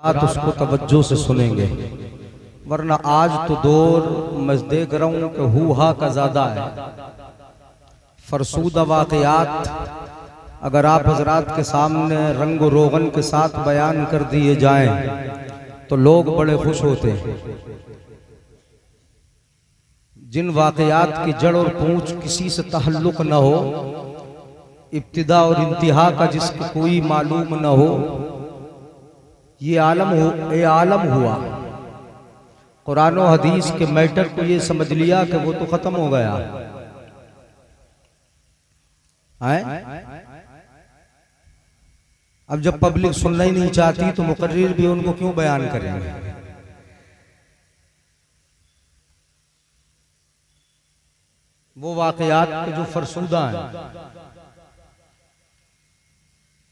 आप उसको तवज्जो से सुनेंगे, वरना आज तो दौर मैं देख रहा हूँ कि हुआ का ज़्यादा है। फरसूदा वाक़यात अगर आप हजरात के सामने रंग रोगन के साथ बयान कर दिए जाएं तो लोग बड़े खुश होते हैं। जिन वाक़यात की जड़ और पूंछ किसी से ताल्लुक़ न हो, इब्तिदा और इंतहा का जिसको कोई मालूम न हो, ये आलम हुआ। कुरान और हदीस के मैटर को ये समझ लिया कि वो तो खत्म हो गया है। अब जब पब्लिक सुनना ही नहीं चाहती तो मुकर्रिर भी उनको क्यों बयान करेंगे। वो वाक़यात के जो फरसूदा हैं,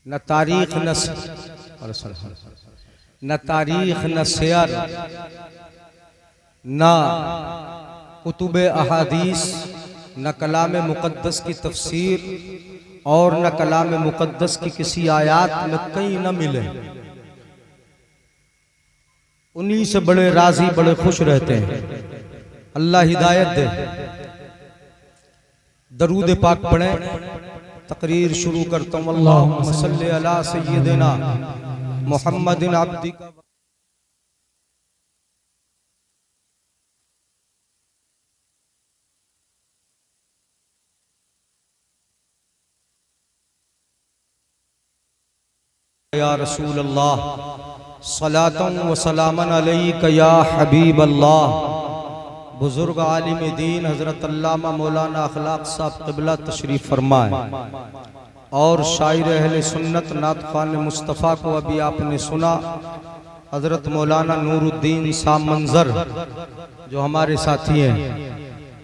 न तारीख न सियर न कुतुबे अहादीस न कलाम मुक़द्दस की तफसीर और न कलाम मुक़द्दस की किसी आयात में कहीं न मिले। उन्हीं से बड़े राजी बड़े खुश रहते हैं। अल्लाह हिदायत दे। दरूद पाक पढ़ें, तकरीर शुरू करता हूँ। अल्लाहुम्मा सल्ली अला सय्यिदिना मुहम्मदिन अब्दिका या रसूल अल्लाह, सलातन व सलामन अलैका या हबीब अल्लाह। बुजुर्ग आलिम दीन हज़रत अल्लामा मौलाना अखलाक साहब क़िबला तशरीफ़ फरमाए और शायर अहले सुन्नत नात ख़ान मुस्तफ़ा को अभी आपने सुना। हज़रत मौलाना नूरुद्दीन साहब मंजर जो हमारे साथी हैं,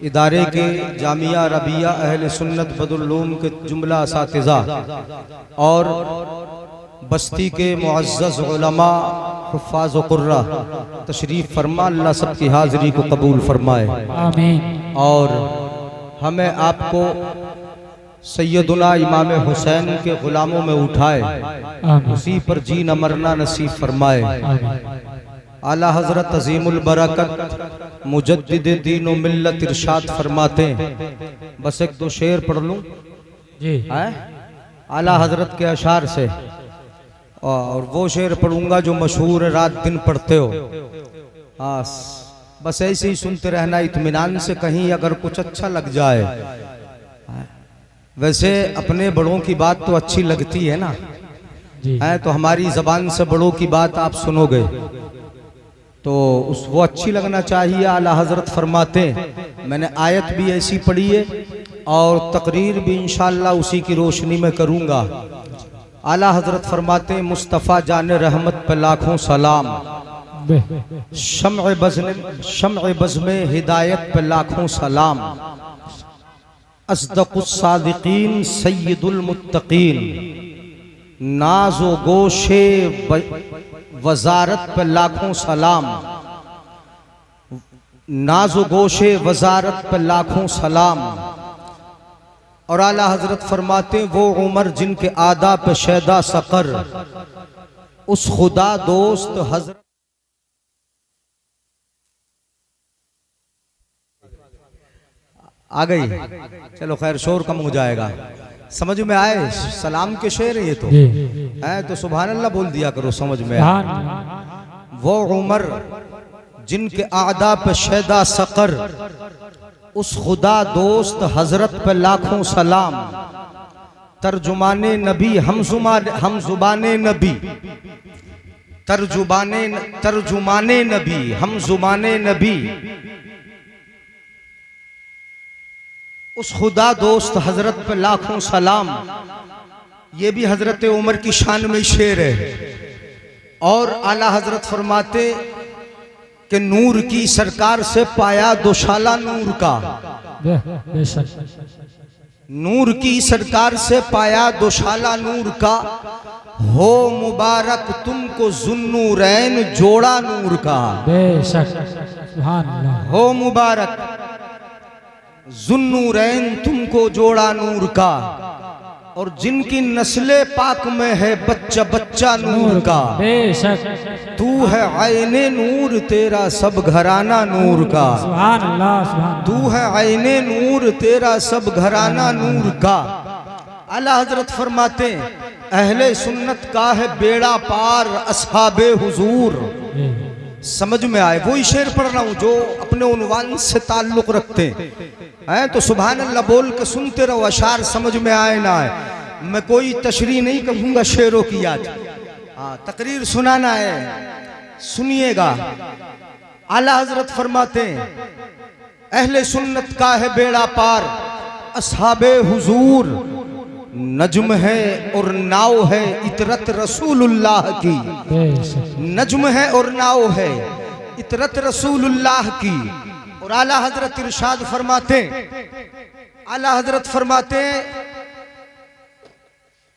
इदारे के जामिया रबिया अहले सुन्नत बदुल्लूम के जुमला असातिज़ा और बस्ती के मुअज़्ज़ज़ उलमा हुफ़्फ़ाज़ व क़ुर्रा तशरीफ़ फरमा। अल्लाह सबकी हाज़िरी को कबूल फरमाए, आमीन। और हमें आपको सैयदुना इमाम हुसैन के ग़ुलामों में उठाए, उसी पर जीना मरना नसीब फरमाए। आला हज़रत अज़ीमुल बरकत मुजद्दिद दीन व मिल्लत इरशाद फरमाते हैं। बस एक दो शेर पढ़ लूँ जी, आला हज़रत के अशार से, और वो शेर पढ़ूंगा जो मशहूर है, रात दिन पढ़ते हो। हाँ, बस ऐसे ही सुनते रहना इत्मीनान से, कहीं अगर कुछ अच्छा लग जाए। वैसे अपने बड़ों की बात तो अच्छी लगती है ना है, तो हमारी जबान से बड़ों की बात आप सुनोगे तो वो अच्छी लगना चाहिए। आला हजरत फरमाते, मैंने आयत भी ऐसी पढ़ी है और तकरीर भी इंशाअल्लाह उसी की रोशनी में करूंगा। आला हजरत फरमाते, मुस्तफ़ा जाने रहमत पे लाखों सलाम, शम्अ बज़्म हिदायत पे लाखों सलाम, अस्दक़ुस सादिक़ीन सय्यदुल मुत्तक़ीन, नाज़ो गोशे वज़ारत पे लाखों सलाम, नाज़ो गोशे वज़ारत पे लाखों सलाम। और आला हजरत फरमाते, वो उमर जिनके आदा पे शैदा सकर, उस खुदा दोस्त हजरत आ गई। चलो खैर, शोर कम हो जाएगा, समझ में आए। सलाम के शेर ये तो है, तो सुभान अल्लाह बोल दिया करो, समझ में आए। वो उमर जिनके आदा पे शैदा सकर, उस खुदा दोस्त हजरत पे लाखों सलाम। तर्जुमाने नबी हम जुबाने नबी, तर्जुमाने नबी हम जुबाने नबी, उस खुदा दोस्त हजरत पे लाखों सलाम। ये भी हजरत उमर की शान में शेर है। और आला हजरत फरमाते कि नूर की सरकार से पाया दोशाला नूर का, नूर की सरकार से पाया दोशाला नूर का, हो मुबारक तुमको जुन्नूरैन जोड़ा नूर का। हो मुबारक जुन्नूरैन तुमको जोड़ा नूर का। और जिनकी नस्ले पाक में है बच्चा बच्चा नूर का। बेशक तू है आईने नूर तेरा सब घराना नूर का। सुभान अल्लाह सुभान तू है आईने नूर तेरा सब घराना नूर का। आला हजरत फरमाते अहले सुन्नत का है बेड़ा पार असहाबे हुजूर। समझ में आए? वही शेर पढ़ रहा हूँ जो अपने उन्वान से ताल्लुक रखते हैं। तो सुभान अल्लाह बोल के सुनते रहो, अशार समझ में आए ना आए। मैं कोई तशरीह नहीं कहूँगा शेरों की आज, हाँ तकरीर सुनाना है, सुनिएगा। आला हजरत फरमाते हैं अहले सुन्नत का है बेड़ा पार असहाबे हुजूर। नज्म है और नाव है इतरत रसूलुल्लाह की। नज्म है और नाव है इतरत रसूलुल्लाह की। और आला हजरत इरशाद फरमाते, आला हजरत फरमाते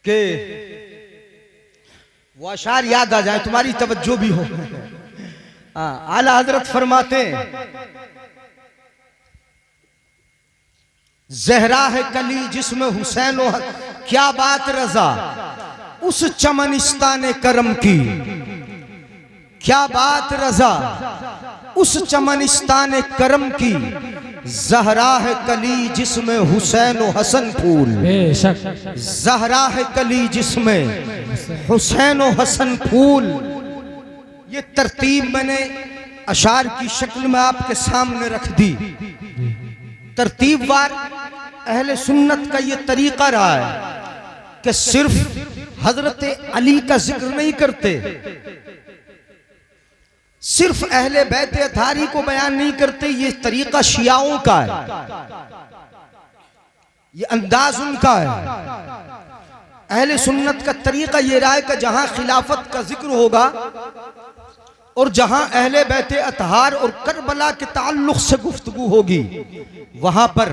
कि वो अशार याद आ जाए, तुम्हारी तवज्जो भी हो। आला हजरत फरमाते जहरा है कली जिसमें हुसैन क्या बात रजा उस चमनिस्तान करम की। क्या बात रजा उस चमनिस्तान करम की। जहरा है कली जिसमें हुसैन हसन फूल। जहरा है कली जिसमें हुसैन हसन फूल। ये तरतीब मैंने अशार की शक्ल में आपके सामने रख दी। तरतीब वार अहले सुन्नत का ये तरीका रहा है कि सिर्फ हजरत अली का जिक्र नहीं करते, सिर्फ अहले बैत अतारी को बयान नहीं करते। ये तरीका शियाओं का है, ये अंदाज उनका है। अहले सुन्नत का तरीका ये रहा है कि जहां खिलाफत का जिक्र होगा और जहां अहले बैत अतहार और करबला के ताल्लुक से गुफ्तगू होगी वहां पर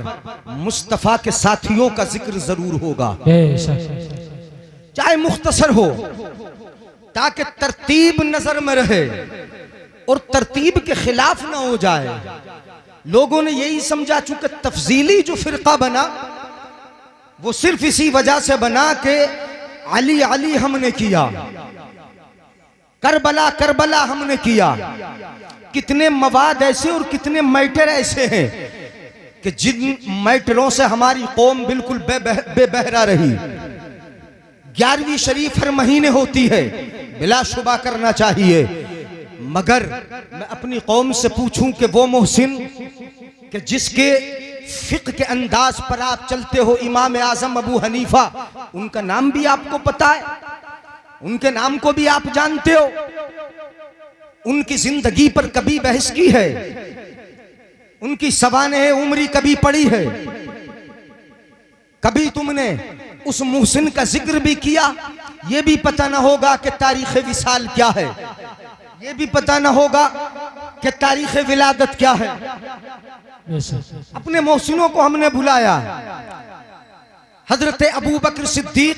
मुस्तफा के साथियों का जिक्र जरूर होगा, चाहे मुख्तसर हो, ताकि तरतीब नजर में रहे और तरतीब के खिलाफ ना हो जाए। लोगों ने यही समझा चूंकि तफजीली जो फिरका बना वो सिर्फ इसी वजह से बना कि अली अली हमने किया, करबला करबला हमने किया। कितने मवाद ऐसे और कितने मैटर ऐसे हैं कि जिन मैटरों से हमारी कौम बिल्कुल बेबहरा रही। 11वीं शरीफ हर महीने होती है, बिलाशुबा करना चाहिए। मगर मैं अपनी कौम से पूछूं कि वो मोहसिन कि जिसके फिक्र के अंदाज पर आप चलते हो, इमाम आजम अबू हनीफा, उनका नाम भी आपको पता है, उनके नाम को भी आप जानते हो। उनकी जिंदगी पर कभी बहस की है, उनकी सवाने उम्री कभी पड़ी है, कभी तुमने उस मुहसिन का जिक्र भी किया? ये भी पता ना होगा कि तारीख विसाल क्या है, ये भी पता ना होगा कि तारीख विलादत क्या है। अपने मोहसिनों को हमने बुलाया। हजरत अबू बकर सिद्दीक,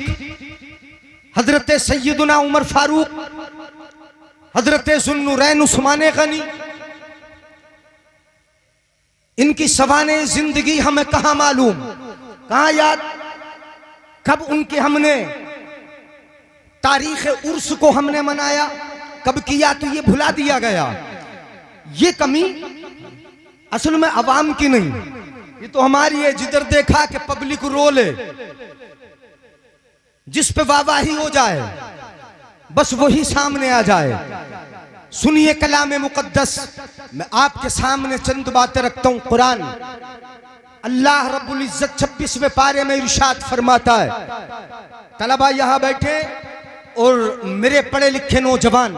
हजरत सैयदुना उमर फारूक, हजरत जुन्नुरैन उस्मान गनी, इनकी सवाने जिंदगी हमें कहां मालूम, कहां याद, कब उनके हमने तारीख उर्स को हमने मनाया, कब किया, तो ये भुला दिया गया। ये कमी असल में अवाम की नहीं, ये तो हमारी है। जिधर देखा कि पब्लिक रोल है, जिस पे वाहवाही हो जाए बस वही सामने आ जाए। सुनिए कलाम मुकद्दस, मैं आपके सामने चंद बातें रखता हूं। कुरान, अल्लाह रब्बुल इज्जत 26वें पारे में इरशाद फरमाता है, तलबा यहां बैठे और मेरे पढ़े लिखे नौजवान,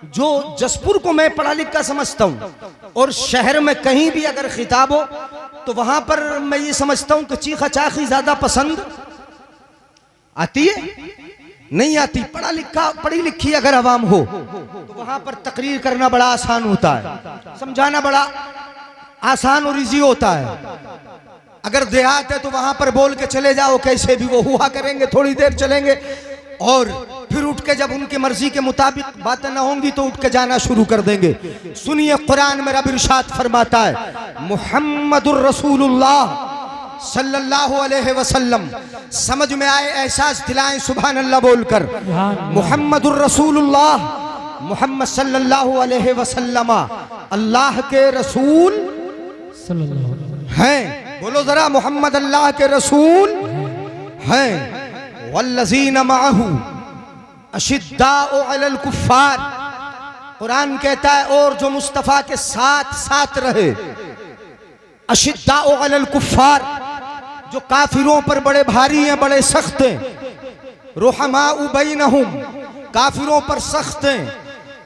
जो जसपुर को मैं पढ़ा लिखा समझता हूं और शहर में कहीं भी अगर खिताब हो तो वहां पर मैं ये समझता हूं कि चीखा चाखी ज्यादा पसंद आती है, नहीं आती। पढ़ी लिखी अगर अवाम हो तो वहां पर तकरीर करना बड़ा आसान होता है, समझाना बड़ा आसान और इजी होता है। अगर देहात है तो वहां पर बोल के चले जाओ, कैसे भी वो हुआ करेंगे, थोड़ी देर चलेंगे और फिर उठ के जब उनकी मर्जी के मुताबिक बातें ना होंगी तो उठ के जाना शुरू कर देंगे। सुनिए कुरान में रब इरशाद फरमाता है, मुहम्मदुर रसूलुल्लाह सल्लल्लाहु अलैहि वसल्लम। समझ में आए, एहसास दिलाएं सुभान अल्लाह बोलकर। मुहम्मदुर रसूलुल्लाह, मोहम्मद सल्लल्लाहु अलैहि वसल्लम अल्लाह के रसूल हैं। बोलो जरा, मोहम्मद अल्लाह के रसूल हैं। वल्लज़ीना मअहू अशिद्दाउ अलल कुफ्फार, कुरान कहता है और जो मुस्तफ़ा के साथ साथ रहे। अशिद्दाउ अलल कुफ्फार, जो काफिरों पर बड़े भारी हैं, बड़े सख्त हैं। रुहमाउ बैनहुम, काफिरों पर सख्त हैं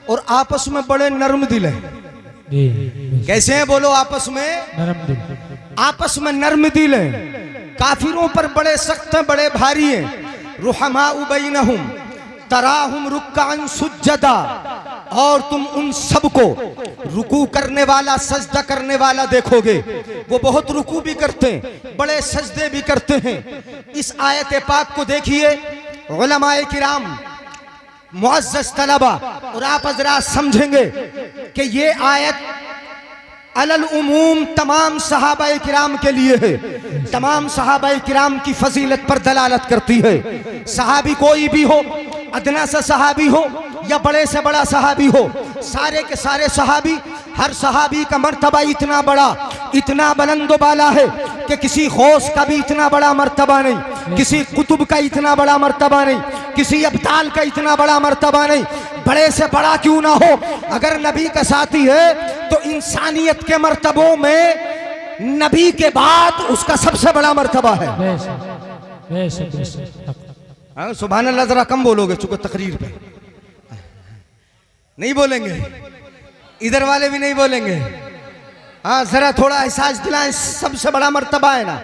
और आपस में बड़े नर्म दिल हैं। कैसे हैं बोलो? आपस में नरम दिल, आपस में नर्म दिल हैं। काफिरों पर बड़े सख्त हैं, बड़े भारी हैं। रुहमाउ बैनहुम तराहुम रुक्कान सुज्जदा, और तुम उन सबको रुकू करने वाला, सजदा करने वाला देखोगे। वो बहुत रुकू भी करते हैं, बड़े सजदे भी करते हैं। इस आयत पाक को देखिए उलमाए किराम, मुअज़्ज़ज़ तलबा, और आप हज़रात समझेंगे कि ये आयत अलल उमूम तमाम सहाबाए किराम के लिए है। तमाम सहाबाए किराम की फजीलत पर दलालत करती है। सहाबी कोई भी हो, अदना सा सहाबी हो या बड़े से बड़ा सहाबी हो, सारे के सारे सहाबी, हर सहाबी का मर्तबा इतना बड़ा, इतना बुलंद बाला है कि किसी गौस का भी इतना बड़ा मर्तबा नहीं, किसी कुतुब का इतना बड़ा मर्तबा नहीं, किसी अब्दाल का इतना बड़ा मर्तबा नहीं। बड़े से बड़ा क्यों ना हो, अगर नबी का साथी है तो इंसानियत के मर्तबों में नबी के बाद उसका सबसे बड़ा मर्तबा है। सुभान अल्लाह, जरा कम बोलोगे चूंकि तकरीर पे नहीं बोलेंगे, इधर वाले भी नहीं बोलेंगे। हाँ, जरा थोड़ा एहसास दिलाएं, सबसे बड़ा मर्तबा है ना,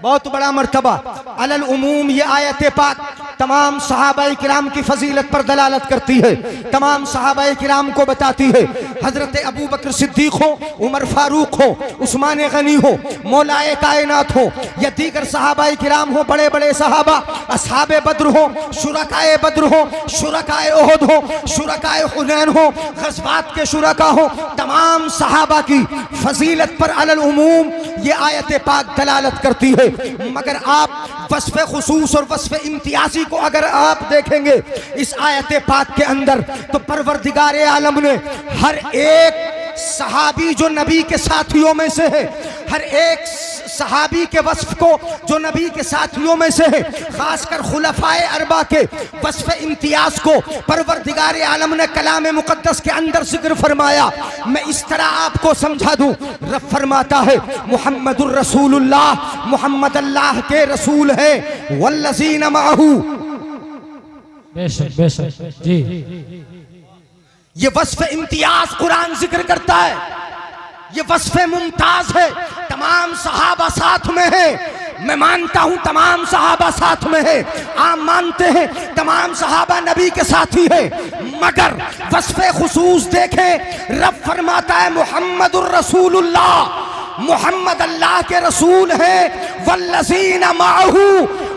बहुत बड़ा मर्तबा। अलल उमूम ये आयत पाक तमाम सहाबाए किराम की फजीलत पर दलालत करती है, तमाम सहाबाए किराम को बताती है। हजरत अबू बकर सिद्दीक हो, उमर फारूक हो, उस्मान गनी हो, मौलाए कायनात हो या दीगर सहाबाए किराम हो, बड़े बड़े सहाबा, असहाबे बद्र हो, शुरकाए बद्र हो, शुरकाए उहद हो, शुरकाए हुनैन हो, गज़वात के शुरका हो, तमाम सहाबा की फजीलत पर अलल उमूम ये आयत पाक दलालत करती है। मगर आप वस्फ़े खुसूस और वस्फ़े इम्तियाज़ी को अगर आप देखेंगे इस आयत पाक के अंदर, तो परवरदिगार आलम ने हर एक सहाबी जो नबी के साथियों में से है, हर एक सहाबी के वस्फ को जो नबी के साथियों में से है, खासकर खुलफाए अरबा के वस्फ इम्तियाज को परवरदिगार आलम ने कलाम मुकद्दस के अंदर जिक्र फरमाया। मैं इस तरह आपको समझा दूं, रब फरमाता है मुहम्मदुर रसूलुल्लाह, मुहम्मद अल्लाह के रसूल है, वल्लज़ीना मअहू, बेशक बेशक जी, ये वस्फ इम्तियाज कुरान जिक्र करता है, ये वस्फ मुमताज है। तमाम सहाबा साथ में है, मैं मानता हूं तमाम सहाबा साथ में है, आप मानते हैं तमाम सहाबा नबी के साथी है, मगर वस्फ खुसूस देखें, रब फरमाता है मुहम्मदुर रसूलुल्लाह, मुहम्मद अल्लाह के रसूल है, वल्लज़ीना मअहू,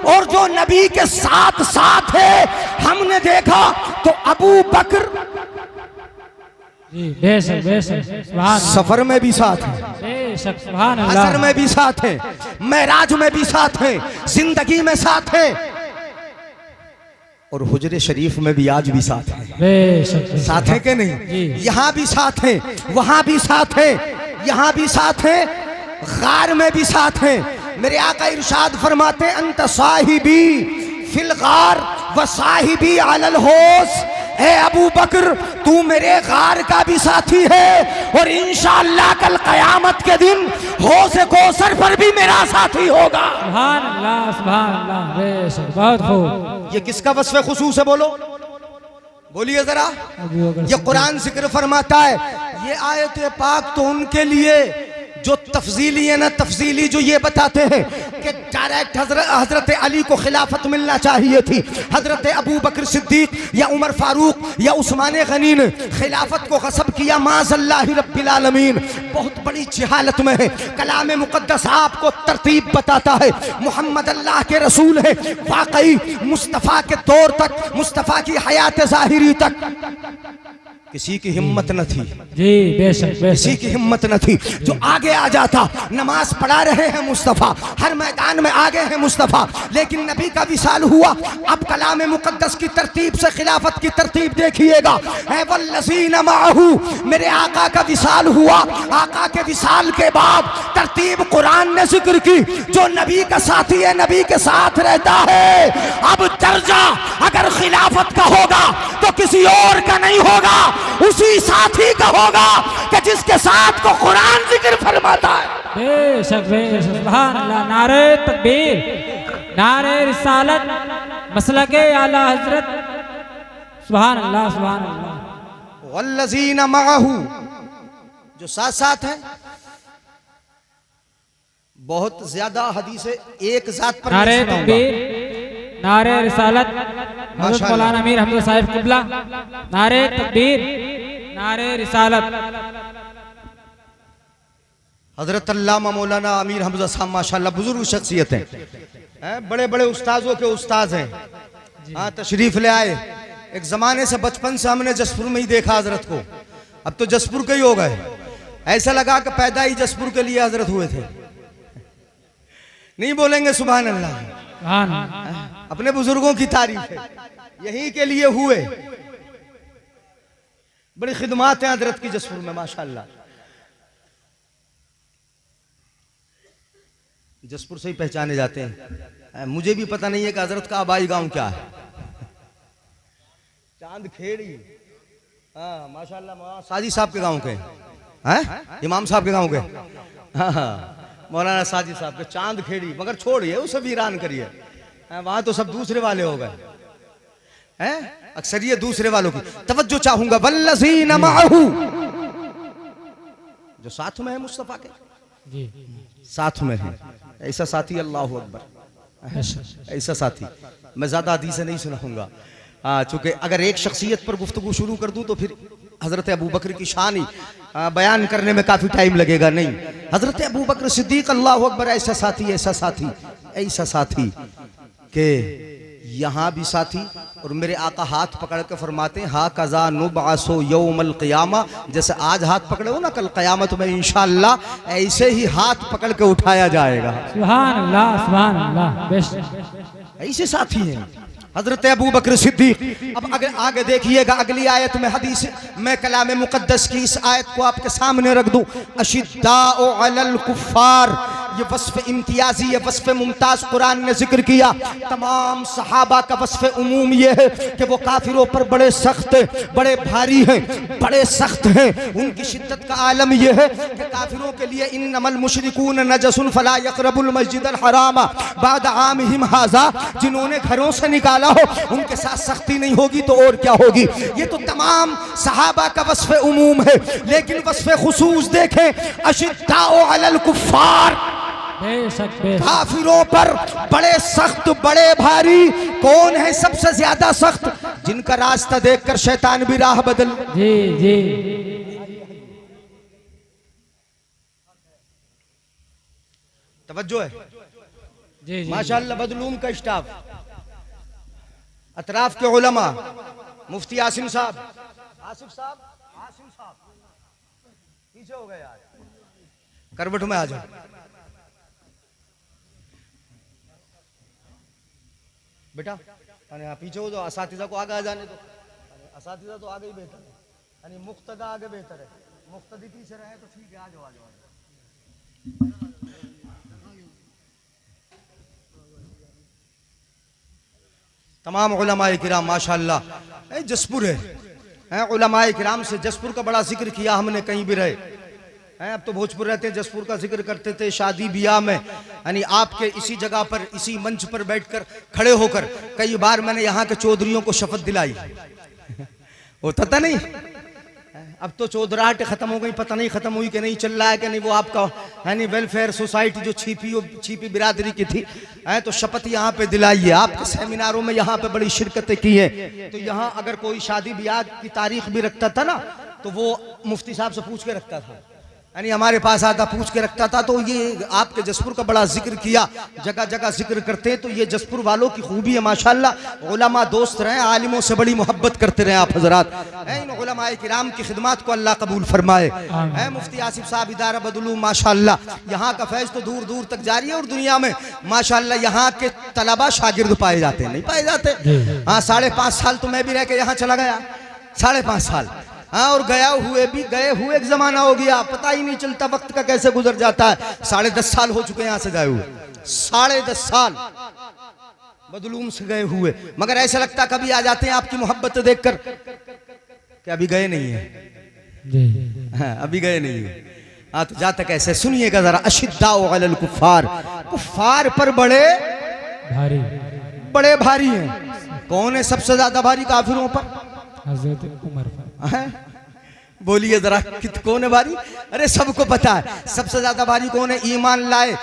और जो नबी के साथ साथ है। हमने देखा तो अबू बकर बेशक बेशक, सफर में भी साथ है, बेशक सुभान असर अल्लाह, में भी साथ है, मेराज में भी साथ है, जिंदगी में साथ है, और हुजरे शरीफ में भी आज भी साथ है। बेशक साथ है कि नहीं? यहाँ भी साथ है, वहां भी साथ है, यहाँ भी साथ है, गार में भी साथ है। मेरे आका इरशाद फरमाते अंत साहिबी फिल गार व साहिबी अलल होस, ए अबू बकर तू मेरे गार का भी साथी है और इंशाअल्लाह कल कयामत के दिन होश कौसर पर भी मेरा साथी होगा। सुभान अल्लाह सुभान अल्लाह, बेशक बहुत खूब। ये किसका वस्फ़े खुसूस है बोलो, बोलिए जरा। ये कुरान जिक्र फरमाता है, ये आयत पाक तो उनके लिए जो तफजीली है ना, तफजीली जो ये बताते हैं कि डायरेक्ट हजरत अली को खिलाफत मिलना चाहिए थी, हजरत अबू बकर सिद्दीक या उमर फारूक या उस्मान गनी ने खिलाफत को गस्ब किया, माज़अल्लाहि रब्बिल आलमीन। बहुत बड़ी जहालत में है। कलाम मुक़द्दस आपको तरतीब बताता है। मोहम्मद अल्लाह के रसूल है, वाकई मुस्तफ़ा के दौर तक, मुस्तफ़ा की हयात ज़ाहिरी तक किसी की हिम्मत न थी जी, बेशक किसी की हिम्मत न थी जो आगे आ जाता। नमाज पढ़ा रहे हैं मुस्तफ़ा, हर मैदान में आगे हैं मुस्तफ़ा, लेकिन नबी का विसाल हुआ। अब कलाम मुक़द्दस की तरतीब से खिलाफत की तरतीब देखिएगा। वल्लज़ीना माअहू, मेरे आका का विसाल हुआ। आका के विसाल के बाद तरतीब कुरान ने जिक्र की, जो नबी का साथी है, नबी के साथ रहता है। अब दर्जा अगर खिलाफत का होगा तो किसी और का नहीं होगा, उसी साथी का होगा कि जिसके साथ को कुरान जिक्र फरमाता है। बेशक बेशक, सुभान अल्लाह। नारे तकबीर, नारे रिसालत, मसलके आला हजरत, सुभान अल्लाह सुभान अल्लाह। वल्लज़ीना मअहू, जो साथ साथ है। बहुत ज्यादा हदीसें एक जात पर नारे नहीं सुनाऊंगा। तकबीर, नारे रिसालत, हज़रत मौलाना अमीर हमजा साहिब क़िबला। नारे तकबीर, नारे रिसालत। हजरत अल्लामा मौलाना अमीर हमजा साहब माशाल्लाह बुजुर्ग शख्सियत हैं, बड़े बड़े उस्ताजों के उस्ताज हैं। हाँ, तशरीफ ले आए। एक जमाने से बचपन से हमने जसपुर में ही देखा हजरत को, अब तो जसपुर के ही हो गए। ऐसा लगा कि पैदा ही जसपुर के लिए हजरत हुए थे। नहीं बोलेंगे सुभान अल्लाह? अपने बुजुर्गों की तारीफ है, यहीं के लिए हुए। बड़ी खिदमात हैं हजरत की जसपुर में माशाल्लाह। जसपुर से ही पहचाने जाते हैं। मुझे भी पता नहीं है कि हजरत का आबाई गांव क्या है। चांद खेड़ी, हाँ माशाल्लाह, साजी साहब के गांव के हैं, इमाम साहब के गांव के, हाँ मौलाना साजी साहब के चांद खेड़ी। मगर छोड़िए, उसे वीरान करिए, वहां तो सब दूसरे वाले हो गए हैं, अक्सरियत दूसरे वालों की। तवज्जो चाहूंगा, वल्लज़ीना मअहू, जो साथ में है मुस्तफा के, साथ में है। ऐसा साथी, अल्लाहु अकबर, ऐसा साथी मैं ज्यादा हदीसें नहीं सुनाऊंगा, चूंकि अगर एक शख्सियत पर गुफ्तगू शुरू कर दूं तो फिर हजरत अबू बकर की शान ही बयान करने में काफी टाइम लगेगा। नहीं, हजरत अबू बकर सिद्दीक, अल्लाहु अकबर, ऐसा साथी, ऐसा साथी, ऐसा साथी के यहाँ भी साथी। और मेरे आका हाथ पकड़ के फरमाते हैं, हा कज़ा नुबअसु यौमल क़ियामा, जैसे आज हाथ पकड़े हो ना, कल क़यामत में इंशाअल्लाह ऐसे ही हाथ पकड़ के उठाया जाएगा। सुभान अल्लाह सुभान अल्लाह, बेशक ऐसे साथी हैं हजरत अबू बकर सिद्दीक। अब अगर आगे देखिएगा अगली आयत में, हदीस मैं कलाम मुक़द्दस की इस आयत को आपके सामने रख दूं। अशिद्दाउ अलल कुफ़ार, ये वस्फ़ इम्तियाजी, ये वस्फ़ मुमताज़ कुरान ने जिक्र किया। तमाम सहाबा का वस्फ़ उमूम ये है कि वो काफिरों पर बड़े सख्त, बड़े भारी हैं, बड़े सख्त हैं। उनकी शिद्दत का आलम यह है कि काफिरों के लिए इन्नमल मुशरिकून नजसुन फला यक़रबुल मस्जिदल हराम बाद आमिहिम हाज़ा, जिन्होंने घरों से निकाला हो उनके साथ सख्ती नहीं होगी तो और क्या होगी। ये तो तमाम सहाबा का वस्फ़ उमूम है, लेकिन वस्फ़ खुसूस देखें, अशिद्दाउ अलल कुफ़ार, काफिरों पर बड़े सख्त, बड़े भारी। कौन है सबसे ज्यादा सख्त? जिनका रास्ता देखकर शैतान भी राह बदल। जी जी, तवज्जो है जी जी, माशाअल्लाह। बदलूम का स्टाफ, अतराफ के उलमा, मुफ्ती आसिम साहब, आसिफ साहब, आसिम साहब पीछे हो गए यार, करवट में आ जाओ। बेटा पीछे हो जाओ, असातिज़ा को आगे आ जाने दो। असातिज़ा तो आगे ही बेहतर है, यानी मुक्तदा आगे बेहतर है, मुक्तदी पीछे रहे तो ठीक है। आ जाओ आ जाओ। तमाम उलमाए किराम माशाअल्लाह, जसपुर है, उलमाए किराम से जसपुर का बड़ा जिक्र किया हमने, कहीं भी रहे हैं। अब तो भोजपुर रहते हैं, जसपुर का जिक्र करते थे शादी ब्याह में, यानी आपके इसी जगह पर, इसी मंच पर बैठकर खड़े होकर कई बार मैंने यहाँ के चौधरियों को शपथ दिलाई। होता था नहीं? अब तो चौधराहट खत्म हो गई, पता नहीं खत्म हुई कि नहीं, चल रहा है कि नहीं। वो आपका है नहीं वेलफेयर सोसाइटी जो छिपी बिरादरी की थी है, तो शपथ यहाँ पे दिलाई है। आपके सेमिनारों में यहाँ पे बड़ी शिरकतें की है। तो यहाँ अगर कोई शादी ब्याह की तारीख भी रखता था ना, तो वो मुफ्ती साहब से पूछ के रखता था, यानी हमारे पास आता पूछ के रखता था। तो ये आपके जसपुर का बड़ा जिक्र किया, जगह जगह जिक्र करते हैं। तो ये जसपुर वालों की खूबी है माशाल्लाह। उलमा दोस्त रहे, आलिमों से बड़ी मोहब्बत करते रहे आप हजरात। इन उलमाए किराम की खिदमत को अल्लाह कबूल फरमाए। मुफ्ती आसिफ साहब इदारा बदलूम माशाल्लाह, यहाँ का फैज़ तो दूर दूर तक जारी है। और दुनिया में माशाल्लाह यहाँ के तलबा शागिर्द पाए जाते हैं, नहीं पाए जाते। हाँ, 5.5 साल तो मैं भी रह के यहाँ चला गया, 5.5 साल। हाँ, और गए हुए एक जमाना हो गया, पता ही नहीं चलता वक्त का कैसे गुजर जाता है। 10.5 साल हो चुके यहाँ से गए हुए, 10.5 साल बदलूम से गए हुए। मगर ऐसा लगता कभी आ जाते हैं आपकी मोहब्बत देखकर कि अभी गए नहीं है। हाँ, अभी गए नहीं है। हाँ, तो जाता कैसे सुनिएगा जरा। अशिद्दाउ अलल कुफ्फार, कुफ्फार पर बड़े भारी हैं। कौन है सबसे ज्यादा भारी काफिरों पर? हजरत उमर। बोलिए जरा कौन है भारी? अरे सबको पता है सबसे ज्यादा भारी कौन है। ईमान लाए,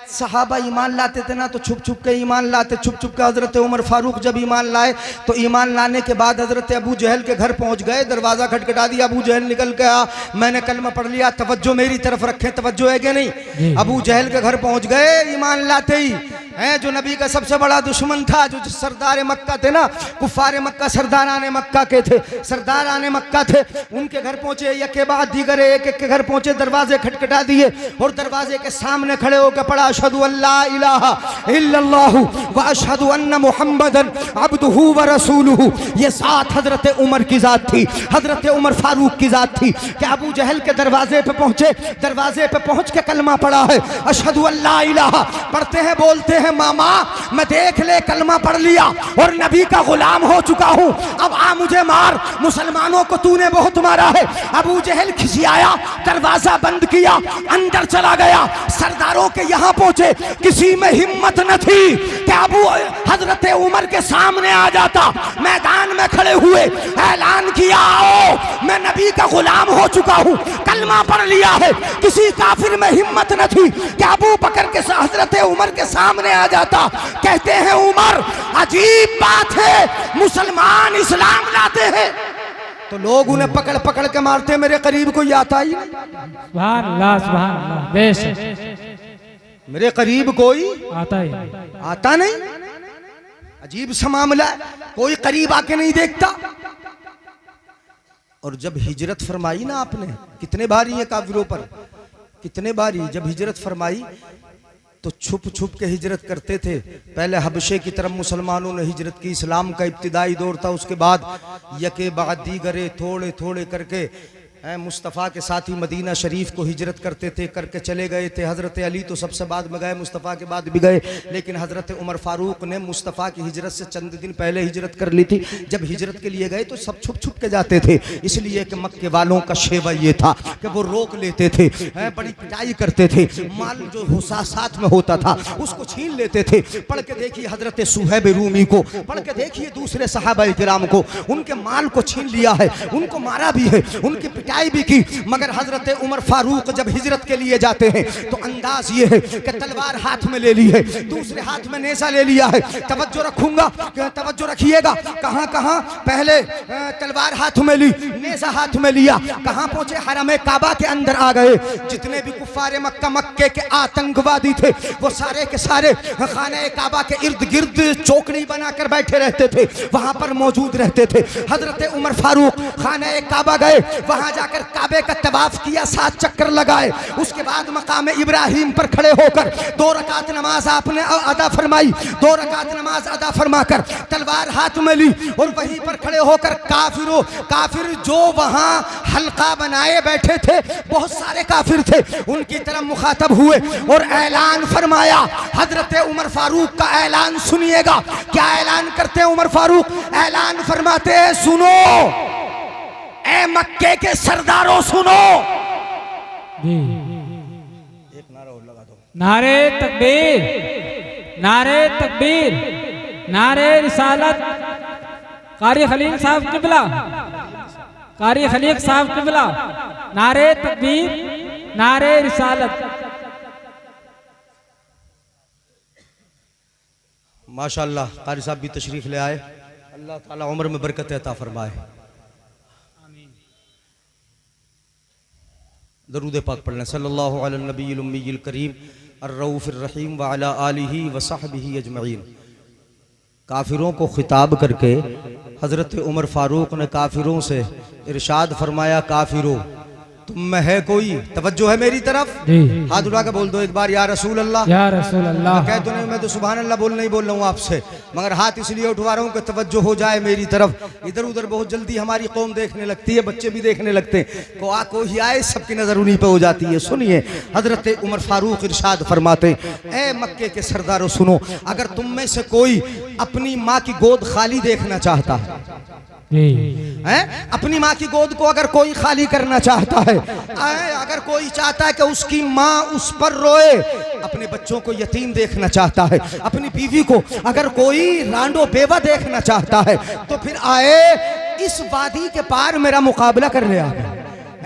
सहाबा ईमान लाते थे ना, तो छुप छुप के ईमान लाते, छुप छुप के। हजरत उमर फारूक जब ईमान लाए तो ईमान लाने के बाद हजरत अबू जहल के घर पहुंच गए, दरवाजा खटखटा दिया। अबू जहल निकल के आ, मैंने कलमा पढ़ लिया, तवज्जो मेरी तरफ रखें, तवज्जो है कि नहीं। अबू जहल के घर पहुंच गए ईमान लाते ही हैं। जो नबी का सबसे बड़ा दुश्मन था, जो सरदार मक्का थे ना, कुफार मक्का सरदारान मक्का के थे, सरदारान मक्का थे, उनके घर पहुंचे। एक के बाद दीगर एक के घर पहुंचे, दरवाजे खटखटा दिए और दरवाजे के सामने खड़े होकर पढ़ा, अशहदु अल्ला इलाहा इल्लल्लाहु व अशहदु अन्ना मुहम्मदन अब्दुहु व रसूलुहु। ये साथ हजरत उमर की जात थी, हजरत उमर फारूक की जात थी। कि अबू जहल के दरवाजे पे पहुंचे, दरवाजे पे पहुंच के कलमा पढ़ा है, अशहदु अल्ला इलाहा। पढ़ते हैं, बोलते हैं, मामा मैं देख ले कलमा पढ़ लिया और नबी का गुलाम हो चुका हूं, अब आ मुझे मार, मुसलमानों को तूने बहुत मारा है। अबू जहल खिसियाया, दरवाजा बंद किया, अंदर चला गया। सरदारों के यहां पहुंचे, किसी में हिम्मत न थी कि अबू हजरत उमर के सामने आ जाता। मैदान में खड़े हुए ऐलान किया, आओ मैं नबी का गुलाम हो चुका हूं, कलमा पढ़ लिया है। किसी काफिर में हिम्मत न थी कि अबू बकर के हजरत उमर के सामने आ जाता। कहते हैं उमर अजीब बात है, मुसलमान इस्लाम लाते हैं तो लोग उन्हें पकड़ पकड़ के मारते, मेरे करीब कोई आता ही नहीं। सुभान अल्लाह, सुभान अल्लाह, बेशक मेरे करीब कोई आता नहीं। अजीब सा मामला है, कोई करीब आके नहीं देखता। और जब हिजरत फरमाई ना आपने, कितने भारी है काफिरों पर, कितने बारी जब हिजरत फरमाई तो छुप छुप के हिजरत करते थे। पहले हबशे की तरफ मुसलमानों ने हिजरत की, इस्लाम का इब्तिदाई दौर था। उसके बाद यके बाद दीगरे थोड़े थोड़े करके मुस्तफ़ा के साथ ही मदीना शरीफ को हिजरत करते थे, करके चले गए थे। हज़रत अली तो सबसे बाद में गए, मुस्तफ़ा के बाद भी गए, लेकिन हज़रत उमर फ़ारूक ने मुस्तफ़ा की हिजरत से चंद दिन पहले हिजरत कर ली थी। जब हिजरत के लिए गए तो सब छुप छुप के जाते थे, इसलिए कि मक्के वालों का शेवा ये था कि वो रोक लेते थे, बड़ी पिटाई करते थे। माल जो साथ में होता था उसको छीन लेते थे। पढ़ के देखिए हज़रत सुहैब रूमी को, पढ़ के देखिए दूसरे सहाबा किराम को, उनके माल को छीन लिया है, उनको मारा भी है, उनकी भी की। मगर हजरत उमर फारूक जब हिजरत के लिए जाते हैं तो अंदाज ये है कि तलवार हाथ में ले ली है, दूसरे हाथ में नेज़ा ले लिया है। तवज्जो रखूंगा, तवज्जो रखिएगा, कहां कहां पहले तलवार हाथ में ली, नेज़ा हाथ में लिया, कहां पहुंचे, हरम काबा के अंदर आ गए। जितने भी कुफ्फार मक्का, मक्के के आतंकवादी थे, वो सारे के सारे खाने काबा के इर्द गिर्द चौकड़ी बनाकर बैठे रहते थे, वहां पर मौजूद रहते थे। हजरत उमर फारूक खाने काबा गए, वहां जाकर काबे का तवाफ किया, 7 चक्कर लगाए। उसके बाद मकाम इब्राहिम पर खड़े होकर 2 रकात नमाज आपने अदा फरमाई। 2 रकात नमाज अदा फरमाकर तलवार हाथ में ली और वहीं पर खड़े होकर काफिर जो वहां हल्का बनाए बैठे थे, बहुत सारे काफिर थे, उनकी तरफ मुखातब हुए और ऐलान फरमाया। हजरत उमर फारूक का ऐलान सुनिएगा, क्या ऐलान करते हैं उमर फारूक? ऐलान फरमाते हैं, सुनो ए मक्के के सरदारों, सुनो। एक नारा और लगा दो, नारे तकबीर, नारे तकबीर, नारे रिसालत। कारी खलील साहब किबला, कारी खलीक साहब किबला, नारे तकबीर, नारे रिसालत। माशाअल्लाह कारी साहब भी तशरीफ ले आए, अल्लाह ताला उम्र में बरकत अता फरमाए। दरूद पाक पढ़ लें। सल्लल्लाहु अला नबील उम्मील करीम अर्रऊफिर रहीम व अला आलिही व सहबिही अजमईन। काफिरों को खिताब करके हज़रत उमर फारूक ने काफिरों से इरशाद फरमाया, काफिरों तुम में है कोई तवज्जो है मेरी तरफ? हाथ उठा के बोल दो एक बार, या रसूल अल्लाह। या रसूल अल्लाह। कह तो नहीं, मैं तो सुभान अल्लाह बोल नहीं बोल रहा हूँ आपसे, मगर हाथ इसलिए उठवा रहा हूँ कि तवज्जो हो जाए मेरी तरफ। इधर उधर बहुत जल्दी हमारी कौम देखने लगती है, बच्चे भी देखने लगते हैं, कोई आए सबकी नजर उन्हीं पे हो जाती है। सुनिए हजरत उमर फारूक इरशाद फरमाते, ए मक्के के सरदारों सुनो, अगर तुम में से कोई अपनी माँ की गोद खाली देखना चाहता है, अपनी माँ की गोद को अगर कोई खाली करना चाहता है, अगर कोई चाहता है कि उसकी माँ उस पर रोए, अपने बच्चों को यतीम देखना चाहता है, अपनी बीवी को अगर कोई रांडो बेवा देखना चाहता है, तो फिर आए इस वादी के पार मेरा मुकाबला कर ले,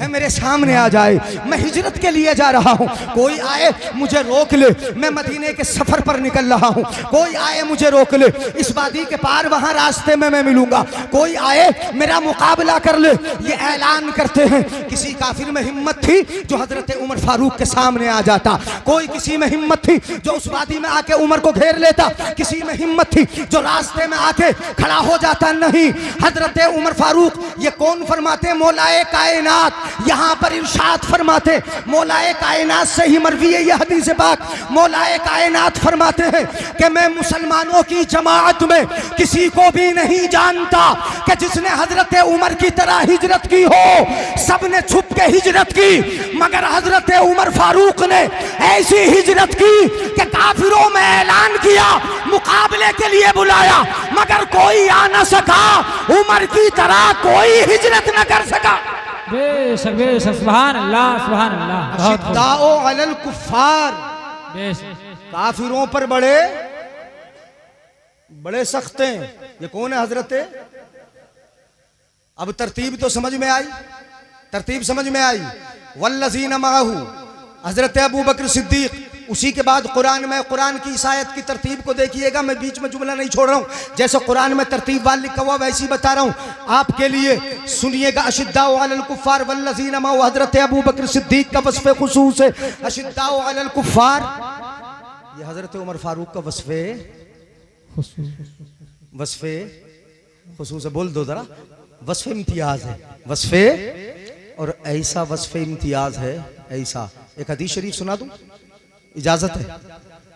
मेरे सामने आ जाए। मैं हिजरत के लिए जा रहा हूँ, कोई आए मुझे रोक ले, मैं मदीने के सफर पर निकल रहा हूँ, कोई आए मुझे रोक ले, इस वादी के पार वहां रास्ते में मैं मिलूंगा, कोई आए मेरा मुकाबला कर ले। ये ऐलान करते हैं। किसी काफिर में हिम्मत थी जो हजरत उमर फारूक के सामने आ जाता, कोई किसी में हिम्मत थी जो उस वादी में आके उमर को घेर लेता, किसी में हिम्मत थी जो रास्ते में आके खड़ा हो जाता। नहीं, हजरत उमर फारूक ये कौन फरमाते? मौलाए कायनात यहाँ पर इरशाद फरमाते, मौलाए कायनात से ही मरवी है यह हदीस पाक। मौलाए कायनात फरमाते हैं कि मैं मुसलमानों की जमात में किसी को भी नहीं जानता कि जिसने हजरत उमर की तरह हिजरत की हो। सबने छुप के हिजरत की, मगर हजरत उमर फारूक ने ऐसी हिजरत की कि काफिरों में ऐलान किया, मुकाबले के लिए बुलाया, मगर कोई आ न सका, उमर की तरह कोई हिजरत न कर सका। बेशक बेशक, सुभान अल्लाह सुभान अल्लाह। अशिद्दाओ अलल कुफ्फार, काफिरों पर बड़े बड़े सख्त हैं। ये कौन है? हजरत, अब तरतीब तो समझ में आई, तरतीब समझ में आई। वल्लज़ीना माहू, हजरत अबू बकर सिद्दीक, उसी के बाद कुरान में, कुरान की इस आयत की तरतीब को देखिएगा, मैं बीच में जुमला नहीं छोड़ रहा हूँ, जैसे कुरान में तरतीब वाल लिखा हुआ वैसी बता रहा हूँ आपके लिए, सुनिएगा। अशिद्दाउ अलल कुफ्फार वल्लज़ीना माहू, हजरत अबू बकर सिद्दीक का वस्फ़े खुसूस है। अशिद्दाउ अलल कुफ्फार, ये हजरत उमर फारूक का वस्फ़े खुसूस है। बोल दो जरा, वस्फ़े इम्तियाज है, वस्फ़े, और ऐसा वस्फ़े इम्तियाज है ऐसा। एक हदीस शरीफ सुना दूं? इजाजत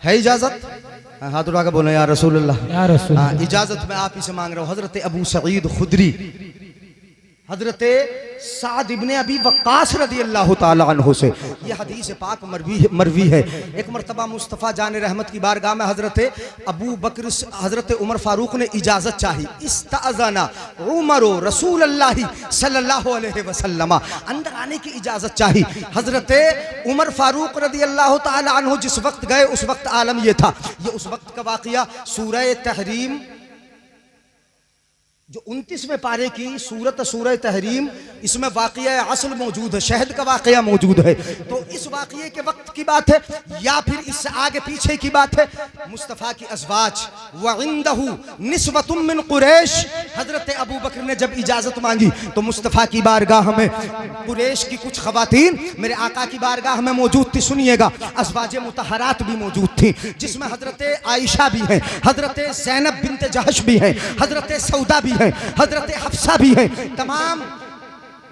है इजाजत? हाथ उठा के बोले या रसूल अल्लाह। या रसूल अल्लाह। इजाजत मैं आप ही से मांग रहा हूँ। हजरत अबू सईद खुदरी, हजरत साद इब्ने अबी वक्कास रदी अल्लाह ताला अन्हु से यह हदीस पाक मरवी है। एक मरतबा मुस्तफ़ा जान रहमत की बारगाह में हजरत अबू बकर, हजरत उमर फारूक ने इजाज़त चाही। इस्ताज़ना उमर रसूल अल्लाह सल्लल्लाहु अलैहि वसल्लम, अंदर आने की इजाज़त चाही। हजरत उमर फारूक रदी अल्लाह ताला अन्हु जिस वक्त गए, उस वक्त आलम यह था, ये उस वक्त का वाक़िया सूरह तहरीम जो 29वें पारे की सूरत सूरह तहरीम, इसमें वाक़या असल मौजूद है, शहद का वाक़या मौजूद है। तो इस वाक़ये के वक्त की बात है या फिर इससे आगे पीछे की बात है? मुस्तफ़ा की अज़वाज व इंदहु निस्वतुम मिन कुरैश, हज़रत अबू बकर ने जब इजाज़त मांगी तो मुस्तफ़ा की बारगाह में कुरैश की कुछ ख़वातीन मेरे आका की बारगाह में मौजूद थी। सुनिएगा, अज़वाज मुतहरात भी मौजूद थी, जिसमें हज़रत आयशा भी हैं, हज़रत ज़ैनब बिन्त जहश भी हैं, हज़रत सौदा भी है, हजरत हफ्सा भी है, तमाम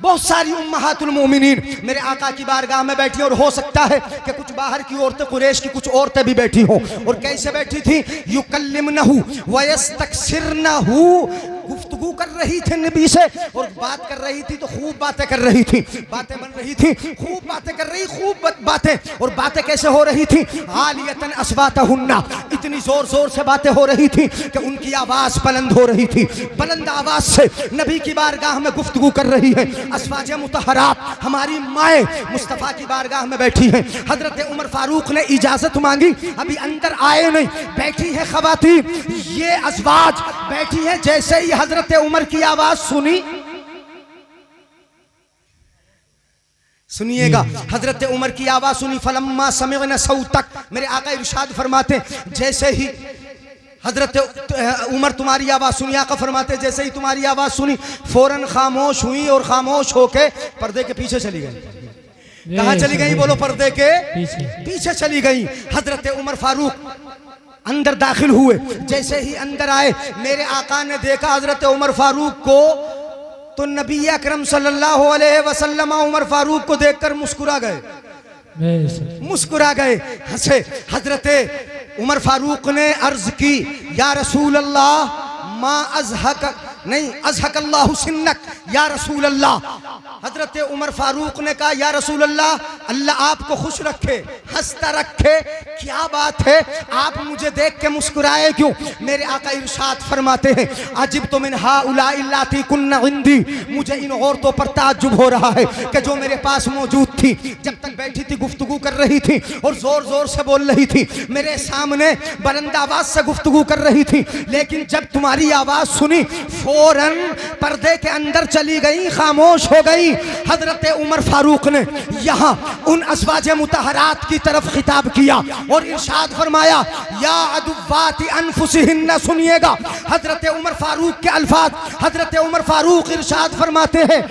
बहुत सारी उम्महातुल मोमिनीन मेरे आका की बारगाह में बैठी। और हो सकता है कि कुछ बाहर की औरतें, कुरैश की कुछ औरतें भी बैठी हों। और कैसे बैठी थी? युकल्लिमनहु व यस्तक्सिरनहु, गुफ्तगू कर रही थी नबी से, और बात कर रही थी तो खूब बातें कर रही थी, बातें बन रही थी, खूब बातें कर रही, खूब बातें। और बातें कैसे हो रही थी? आलियतन अस्वातहुन्ना, इतनी जोर जोर से बातें हो रही थी कि उनकी आवाज बुलंद हो रही थी, बुलंद आवाज से नबी की बारगाह में गुफ्तगू कर रही है। अज़वाजे मुतहरात हमारी माए मुस्तफ़ा की बारगाह में बैठी हैं। हजरत उमर फारूक ने इजाजत मांगी, अभी अंदर आए नहीं, बैठी है ख़वातीन, ये अज़वाज बैठी है। जैसे ही हजरत उमर की आवाज सुनी, सुनिएगा, हजरत उमर की आवाज सुनी, फलम्मा समिअना सौतक, मेरे आका इरशाद फरमाते जैसे ही हजरत उमर तुम्हारी आवाज सुनी, आका फरमाते जैसे ही तुम्हारी आवाज सुनी फौरन खामोश हुई और खामोश होके पर्दे के पीछे चली गई। कहाँ चली गई बोलो? पर्दे के पीछे चली गई। हजरत उमर फारूक अंदर दाखिल हुए, जैसे ही अंदर आए मेरे आका ने देखा हजरत उमर फारूक को, तो नबी अकरम सल्लल्लाहु अलैहि वसल्लम उमर फारूक को देखकर मुस्कुरा गए, हंसे। हजरत उमर फारूक ने अर्ज की, या रसूल अल्लाह मा अज़हक अल्लाहु सिन्नक, या रसूल अल्लाह। हजरत उमर फारूक ने कहा, या रसूल अल्लाह, अल्लाह आपको खुश रखे, हंसता रखे, क्या बात है, आप मुझे देख के मुस्कुराए क्यों? मेरे आका इरशाद फरमाते हैं, अजिब तो मिन हाउलाई इल्लाती कुन्ना इंदी, मुझे इन औरतों पर ताज्जुब हो रहा है कि जो मेरे पास मौजूद थी, जब तक बैठी थी गुफ्तगू कर रही थी और जोर जोर से बोल रही थी, मेरे सामने बुलंद आवाज से गुफ्तगू कर रही थी, लेकिन जब तुम्हारी आवाज सुनी फौरन पर्दे के अंदर चली गई, खामोश हो गई। हजरत उमर फारूक ने यहाँ उन अज़वाजे मुतहरात की तरफ खिताब किया और इरशाद फरमाया, या अदुव्वाति अनफुसिहिन्ना, सुनिएगा हजरत उमर फारूक के अल्फाज। हजरत उमर फारूक इरशाद फरमाते हैं,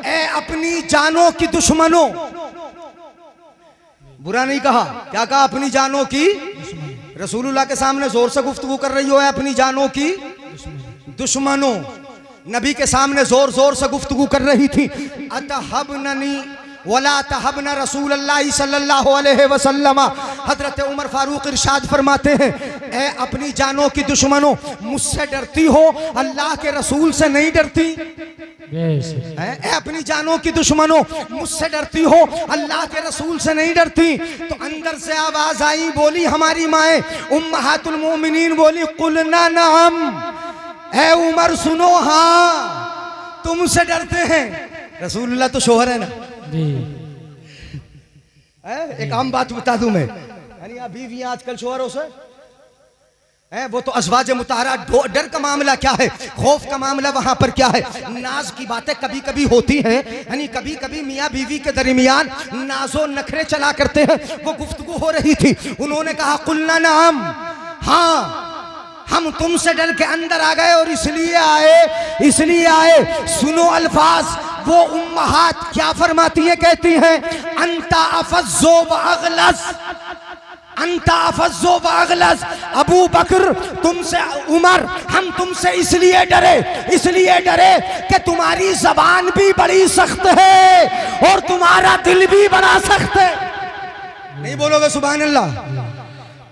ए अपनी जानों की दुश्मनों, बुरा नहीं कहा, क्या कहा? अपनी जानों की, रसूलुल्लाह के सामने जोर से गुफ्तगू कर रही हो, अपनी जानों की दुश्मनों, नबी के सामने जोर जोर से गुफ्तगू कर रही थी। अतहबननी वला तहबना रसूलुल्लाह सल्लल्लाहु अलैहि वसल्लम। हजरत उमर फारूक इरशाद फरमाते हैं, ए अपनी जानों की दुश्मनों, मुझसे डरती हो, अल्लाह के रसूल से नहीं डरती? ए अपनी जानों की दुश्मनों, मुझसे डरती हो, अल्लाह के रसूल से नहीं डरती? तो अंदर से आवाज आई, बोली हमारी माए उम्महातुल मोमिनीन बोली, कुलना नअम, ए उमर सुनो, हाँ तुमसे डरते हैं। रसूलुल्लाह तो शोहर है ना जी। एक आम बात बता दूं मैं, यानी आप बीवियां आजकल शोहरों से वो तो अज़वाज मुताहरा, डर का मामला क्या है, खौफ का मामला वहां पर क्या है? नाज की बातें कभी कभी होती हैं, यानी कभी कभी मियाँ बीवी के दरमियान नाजो नखरे चला करते हैं। वो गुफ्तगू हो रही थी, उन्होंने कहा कुलना नाम, हाँ हम तुमसे डर के अंदर आ गए और इसलिए आए। सुनो अल्फाज, वो उम्महात क्या फरमाती हैं, कहती हैं, अंता अफज़्ज़ो व अग़लज़, अंता अफज़्ज़ो व अग़लज़, अबू बकर तुमसे, उमर हम तुमसे इसलिए डरे कि तुम्हारी जबान भी बड़ी सख्त है और तुम्हारा दिल भी बड़ा सख्त है। नहीं बोलोगे सुभान अल्लाह?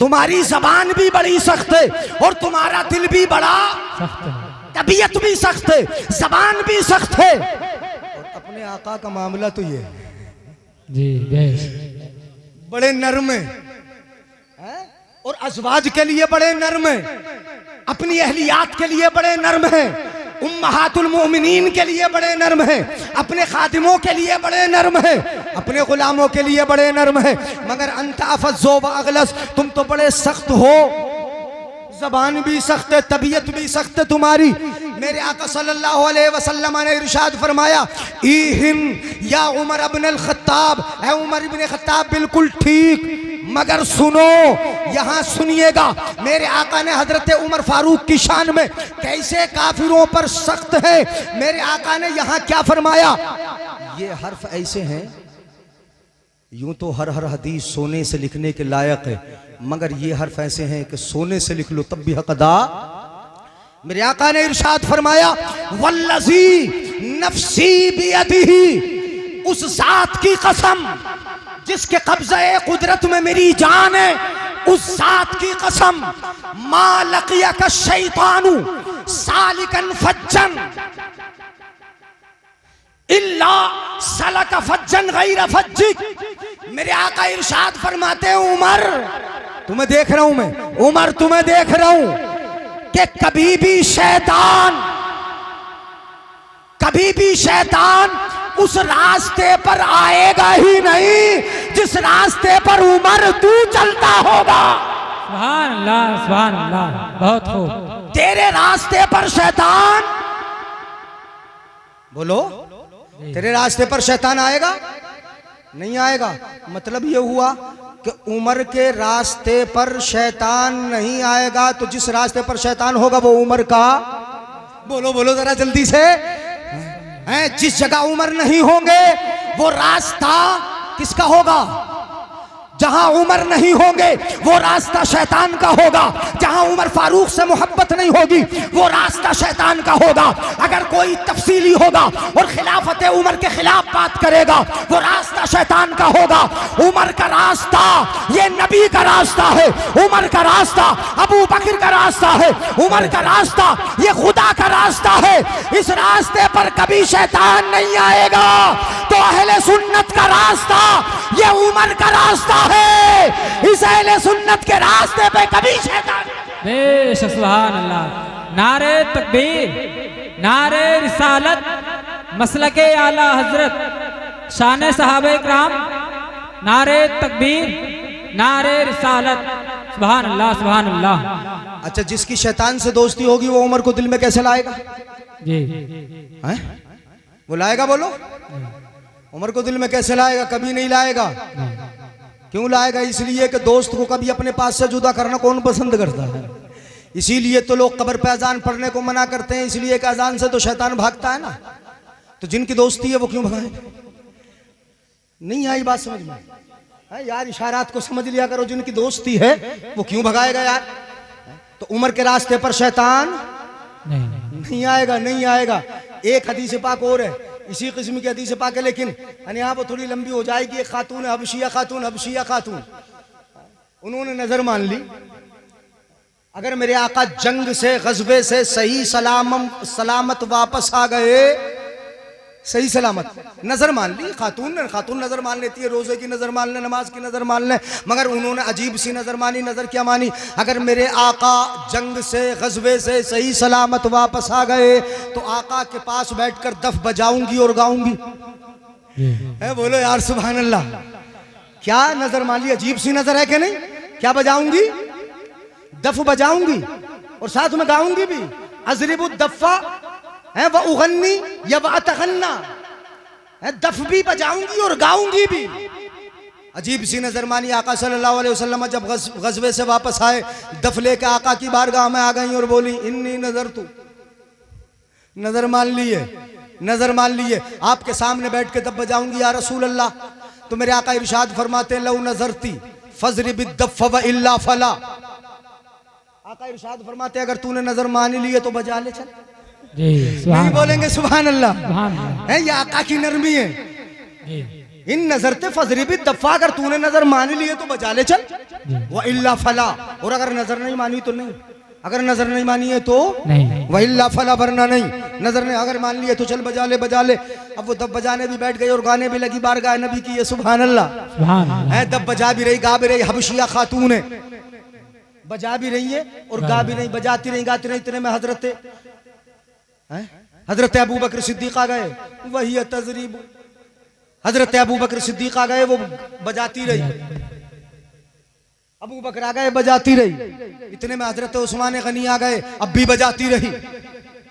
तुम्हारी जबान भी बड़ी सख्त है और तुम्हारा दिल भी बड़ा सख्त है, तबीयत भी सख्त है, जबान भी सख्त है। और अपने आका का मामला तो ये जी, बड़े नर्म है और अज़वाज के लिए बड़े नर्म है, अपनी अहलियात के लिए बड़े नर्म है, उम्महातुल मोमिनीन के लिए बड़े नर्म है, अपने खादिमों के लिए बड़े नर्म है, अपने गुलामों के लिए बड़े नर्म है। मगर अंता अफज़्ज़ो व अग़लज़, तुम तो बड़े सख्त हो, जबान भी सख्त है, तबीयत भी सख्त है तुम्हारी। मेरे आका सल्लल्लाहु अलैहि वसल्लम ने इरशाद फरमाया, ईहिन या उमर इब्न अल-खत्ताब, है उमर इब्न खत्ताब बिल्कुल ठीक, मगर सुनो, यहाँ सुनिएगा, मेरे आका ने हजरत उमर फारूक की शान में कैसे काफिरों पर सख्त है। मेरे आका ने यहाँ क्या फरमाया, ये हर्फ ऐसे हैं, यूं तो हर हदीस सोने से लिखने के लायक है, मगर ये हर्फ ऐसे हैं कि सोने से लिख लो तब भी हक अदा। मेरे आका ने इरशाद फरमाया, वल्लज़ी नफ्सी बियदिही, उस जात की कसम जिसके कब्ज़े कुदरत में मेरी जान है, उस जात की कसम, मा लक़ियका शैतानु सालिकन फज्जन इल्ला सलका फज्जन गैर फज्जिक। मेरे आका इरशाद फरमाते हैं, उमर तुम्हें देख रहा हूं मैं, उमर तुम्हें देख रहा हूं कि कभी भी शैतान उस रास्ते पर आएगा ही नहीं जिस रास्ते पर उमर तू चलता होगा। सुभान अल्लाह, सुभान अल्लाह, बहुत खूब। तेरे रास्ते पर शैतान, बोलो तेरे रास्ते पर शैतान आएगा नहीं आएगा। मतलब ये हुआ कि उमर के रास्ते पर शैतान नहीं आएगा, तो जिस रास्ते पर शैतान होगा वो उमर का, बोलो बोलो जरा जल्दी से, जिस जगह उमर नहीं होंगे वो रास्ता किसका होगा? जहां उमर नहीं होंगे वो रास्ता शैतान का होगा। जहां उमर फारूक से मोहब्बत नहीं होगी वो रास्ता शैतान का होगा। अगर कोई तफसीली होगा और खिलाफत उमर के खिलाफ बात करेगा वो रास्ता शैतान का होगा। उमर का रास्ता ये नबी का रास्ता है, उमर का रास्ता अबू बकर का रास्ता है, उमर का रास्ता ये खुदा का रास्ता है। इस रास्ते पर कभी शैतान नहीं आएगा। तो अहले सुन्नत का रास्ता ये उमर का रास्ता है। इस अहले सुन्नत के रास्ते पे कभी शैतान। बेशक सुभान अल्लाह। नारे तकबीर, नारे रिसालत, मसलके आला हजरत, शान सहाबे इकराम, नारे तकबीर, नारे रिसालत, सुभान अल्लाह सुभान अल्लाह। अच्छा, जिसकी शैतान से दोस्ती होगी वो उमर को दिल में कैसे लाएगा? जी हैं? वो लाएगा? बोलो, उमर को दिल में कैसे लाएगा? कभी नहीं लाएगा। क्यों लाएगा? इसलिए कि दोस्त को कभी अपने पास से जुदा करना कौन पसंद करता है। इसीलिए तो लोग कब्र पे अजान पढ़ने को मना करते हैं, इसलिए कि अजान से तो शैतान भागता है ना। तो जिनकी दोस्ती है वो क्यों भगाए? नहीं आई बात समझ में? है यार, इशारात को समझ लिया करो। जिनकी दोस्ती है वो क्यों भगाएगा यार? तो उमर के रास्ते पर शैतान नहीं आएगा, नहीं आएगा। एक हदीस पाक और है, इसी किस्म की हदीस पाक है, लेकिन यहाँ पर थोड़ी लंबी हो जाएगी। एक खातून हबशिया खातून, उन्होंने नजर मान ली, अगर मेरे आका जंग से गज़वे से सही सलामत वापस आ गए, सही सलामत, नजर मान ली खातून नजर मान लेती है, रोजे की नजर मान ले, नमाज की नजर मान ले, मगर उन्होंने अजीब सी नजर मानी। नजर क्या मानी? अगर मेरे आका जंग से गज़वे से सही सलामत वापस आ गए तो आका के पास बैठकर दफ बजाऊंगी और गाऊंगी। बोलो यार सुभान अल्लाह। क्या नजर मान ली? अजीब सी नजर है कि नहीं? क्या बजाऊंगी? दफ बजाऊंगी और साथ में गाऊंगी भी। अजरिबु दफ़ा है वह उगन्नी या वह तगन्ना, दफ भी बजाऊंगी और गाऊंगी भी। अजीब सी नजर मानी। आका सल्लल्लाहु अलैहि वसल्लम जब गज़वे से वापस आए, दफ लेके आका की बारगाह में आ गई और बोली, इन्नी नजर तू, नजर मान लिए, नजर मान लिए, आपके सामने बैठ के दफ बजाऊंगी या रसूल अल्लाह। तो मेरे आका इरशाद फरमाते, लौ नजरती फजरिबिद दफ व इल्ला फला। आका इरशाद फरमाते, अगर तूने नजर मान लिए तो बजा ले चल। नहीं बोलेंगे सुभान अल्लाह? है ये आका की नरमी है। इन नजरते फजरिबी दफा, अगर तूने नजर मान लिए तो बजा ले चल, वो इल्ला फला, और अगर नजर नहीं मानी तो नहीं। अगर नजर नहीं मानी है तो वह इल्ला फला, वरना नहीं। नजर ने अगर मान लिए तो चल बजा ले, बजा ले। अब वो दब बजाने भी बैठ गई और गाने भी लगी बारगाह नबी की। ये सुभान अल्लाह है। दब बजा भी रही, गा भी रही, हबशिया खातून है, बजा भी रही है और गा भी रही, बजाती रही, गाती रही। इतने में हजरत अबू बकर सिद्दीक आ गए, वही तजरीब। हजरत अबू बकर सिद्दीक आ गए, वो बजाती रही। अबू बकर आ गए, बजाती रही। इतने में हजरत उस्मान गनी आ गए, अब भी बजाती रही।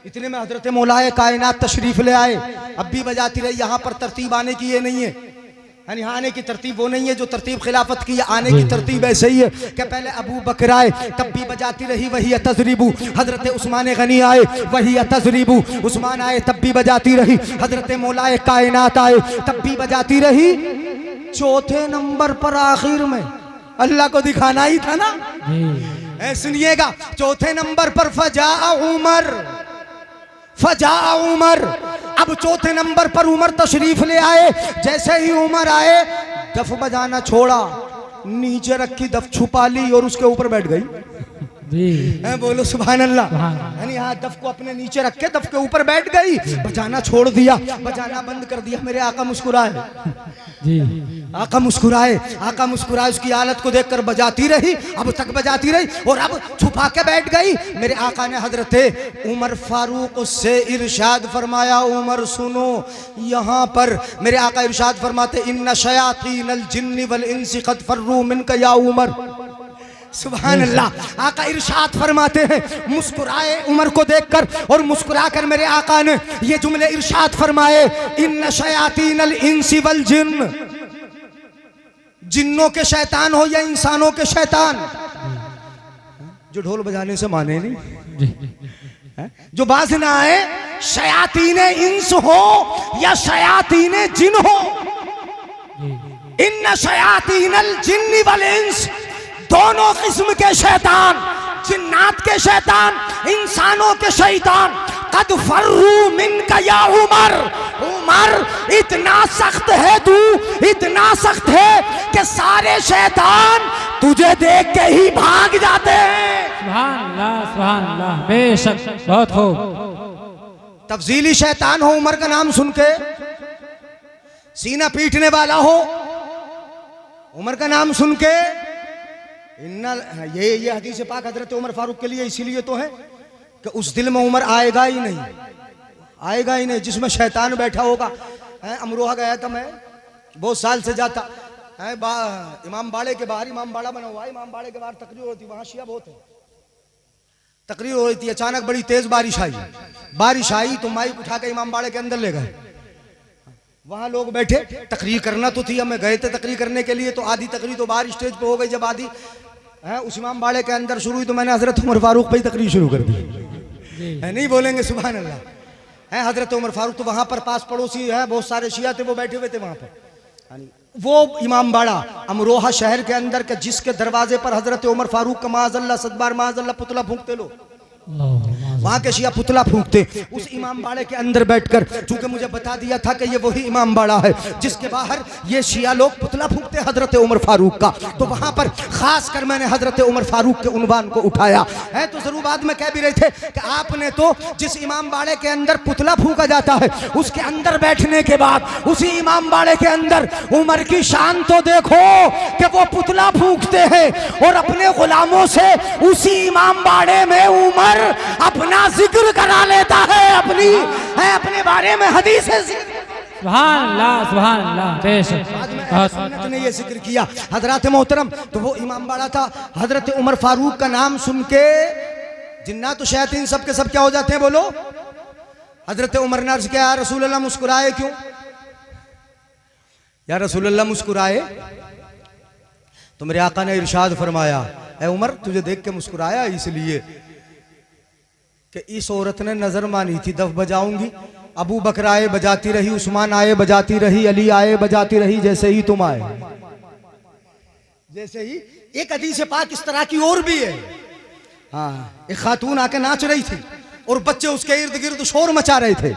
इतने में हजरत मौलाए कायनात तशरीफ ले आए, अब भी बजाती रही। यहाँ पर तरतीब आने की ये नहीं है, यानी आने की तरतीब वो नहीं है जो तरतीब खिलाफत की है। आने की तरतीब ऐसे ही है कि पहले अबू बकर आए, तब भी बजाती रही, वही तजरीबू। हजरत उस्मान गनी आए, वही तजरीबू। उस्मान आए, तब भी बजाती रही। हजरत मौलाए कायनात आए, तब भी बजाती रही। चौथे नंबर पर आखिर में अल्लाह को दिखाना ही था ना। सुनिएगा, चौथे नंबर पर फजा उमर, फजा उमर। अब चौथे नंबर पर उमर तशरीफ ले आए। जैसे ही उमर आए, दफ बजाना छोड़ा, नीचे रखी दफ छुपा ली और उसके ऊपर बैठ गई। बोलो सुभान अल्लाह। यानी हाँ, दफ को अपने नीचे रख के दफ के ऊपर बैठ गई, बजाना छोड़ दिया, बजाना बंद कर दिया। मेरे आका मुस्कुराए, आका मुस्कुराए, आका मुस्कुराए। उसकी हालत को देखकर बजाती रही, अब तक बजाती रही और अब छुपा के बैठ गई। मेरे आका ने हजरत उमर फारूक से इरशाद फरमाया, उमर सुनो। यहाँ पर मेरे आका इरशाद फरमाते, इन्ना शयातीनल जिन्नि वल इंसी क़द फर्रू मिनका या उमर। सुभान अल्लाह। आका इरशाद फरमाते हैं, मुस्कुराए उमर को देखकर और मुस्कुराकर मेरे आका ने ये जुमले इरशाद फरमाए, इन्ना शयातीनल इंसी वल जिन्न, जिन्नों के शैतान हो या इंसानों के शैतान, जो ढोल बजाने से माने नहीं, जो बाज ना आए, शयातीने इंस हो या शयातीने जिन हो, इन्न शयातीनल जिन्नी वल इंस, दोनों किस्म के शैतान, जिन्नात के शैतान, इंसानों के शैतान, कद फर्रू मिनका या उमर, उमर इतना सख्त है तू, इतना सख्त है कि सारे शैतान तुझे देख के ही भाग जाते हैं। सुभान अल्लाह, सुभान अल्लाह, बेशक बहुत खूब। तफजीली शैतान हो, उमर का नाम सुन के सीना पीटने वाला हो, उमर का नाम सुन के इन्ना, ये हदीस पाक हजरत उमर फारूक के लिए इसीलिए तो है कि उस दिल में उमर आएगा ही नहीं, आएगा ही नहीं जिसमें शैतान बैठा होगा। अमरोहा गया था मैं, बहुत साल से जाता है, इमाम बाड़े के बाहर, इमाम बाड़ा बना हुआ है, इमाम बाड़े के बाहर तकरीर होती, वहां शिया बहुत है, तकरीर हो रही थी, अचानक बड़ी तेज बारिश आई, बारिश आई तो माइक उठा के इमाम बाड़े के अंदर ले गए, वहां लोग बैठे, तकरीर करना तो थी, हमें गए थे तकरीर करने के लिए, तो आधी तकरीर तो बाहर स्टेज पे हो गई, जब आधी उस इमाम बाड़े के अंदर शुरू हुई तो मैंने हजरत उमर फारूक पे ही तकरीर शुरू कर दी, नहीं बोलेंगे सुभान अल्लाह, है हजरत उमर फारूक, तो वहां पर पास पड़ोसी है बहुत सारे शिया थे, वो बैठे हुए थे वहां पर, वो इमाम बाड़ा अमरोहा शहर के अंदर के जिसके दरवाजे पर हजरत उमर फारूक का माज़अल्लाह सदबार माज़अल्लाह पुतला फूंकते लो, वहां के शिया पुतला फूंकते, उस इमाम बाड़े के अंदर बैठकर, चूंकि मुझे बता दिया था कि ये वही इमाम बाड़ा है जिसके बाहर ये शिया लोग पुतला फूंकते हजरत उमर फारूक का, तो वहां पर खास कर मैंने हजरत उमर फारूक के उन्वान को उठाया है। तो जरूर बाद में कह भी रहे थे कि आपने तो जिस इमाम बाड़े के अंदर पुतला फूंका जाता है उसके अंदर बैठने के बाद उसी इमाम बाड़े के अंदर उमर की शान तो देखो कि वो पुतला फूंकते हैं और अपने गुलामों से उसी इमाम बाड़े में उमर अपना जिक्र करा लेता है, अपने बारे में हदीस है, सुभान अल्लाह, सुभान अल्लाह, बेशक सुन्नत ने ये जिक्र किया। हजरत मोहतरम, तो वो इमाम बाड़ा था, हजरत उमर फारूक का नाम सुन के जिन्नात तो शैतान सब के सब क्या हो जाते हैं, बोलो। हजरत उमर ने अर्ज किया, या रसूल अल्लाह मुस्कुराए क्यों, या रसूल अल्लाह मुस्कुराए, तो मेरे आका ने इरशाद फरमाया, ऐ उमर तुझे देख के मुस्कुराया इसलिए कि इस औरत ने नजर मानी थी दफ बजाऊंगी, अबू बकर आए बजाती रही, उस्मान आए बजाती रही, अली आए बजाती रही, जैसे ही तुम आए, जैसे ही। एक हदीस पाक इस तरह की और भी है, हाँ, एक खातून आके नाच रही थी और बच्चे उसके इर्द गिर्द शोर मचा रहे थे,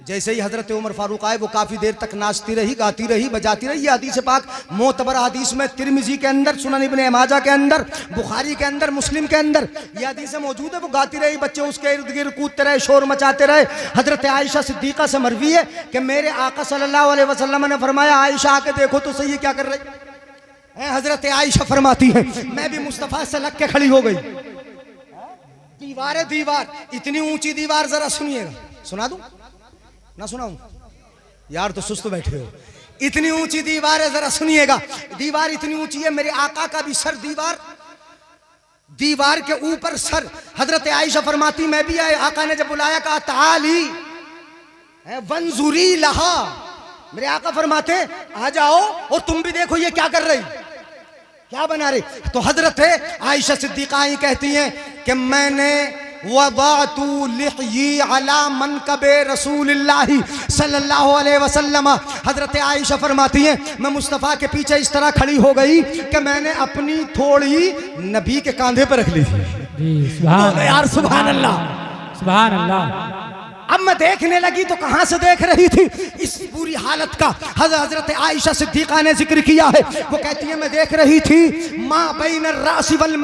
जैसे ही हजरत उमर फारूक आए वो काफी देर तक नाचती रही, गाती रही, बजाती रही। ये हदीस पाक मोतबर हदीस में तिरमिजी के अंदर, सुनन इब्ने माजा के अंदर, बुखारी के अंदर, मुस्लिम के अंदर ये हदीस मौजूद है। वो गाती रही, बच्चे उसके इर्द गिर्द कूदते रहे, शोर मचाते रहे। हजरत आयशा सिद्दीका से मरवी है कि मेरे आका सल्लल्लाहु अलैहि वसल्लम ने फरमाया, आयशा आके देखो तो सही क्या कर रही है। हजरत आयशा फरमाती है, मैं भी मुस्तफा से लग के खड़ी हो गई, दीवार दीवार, इतनी ऊंची दीवार, जरा सुनिएगा, सुना दूं ना सुनाऊं, यार तो सुस्त बैठे हो, इतनी ऊंची दीवार है, जरा सुनिएगा। दीवार इतनी ऊंची है, मेरे आका का भी सर दीवार, दीवार के ऊपर सर। हजरत आयशा फरमाती, मैं भी आए, आका ने जब बुलाया कहा ताली वंजुरी लहा, मेरे आका फरमाते आ जाओ और तुम भी देखो ये क्या कर रही, क्या बना रही। तो हजरत आयशा सिद्दीका ही कहती हैं कि मैंने वदातु लिह्यी अला मनकबे रसूलिल्लाहि सल्लल्लाहु अलैहि वसल्लम, हजरत आयशा फरमाती हैं मैं मुस्तफ़ा के पीछे इस तरह खड़ी हो गई कि मैंने अपनी थोड़ी नबी के कांधे पर रख ली थी। यार सुभान अल्लाह, सुभान अल्लाह। अब मैं देखने लगी तो कहां से देख रही थी, इस पूरी हालत का हजरत आयशा सिद्दीका ने जिक्र किया है। वो कहती है मैं देख रही थी मां बैन रासी वल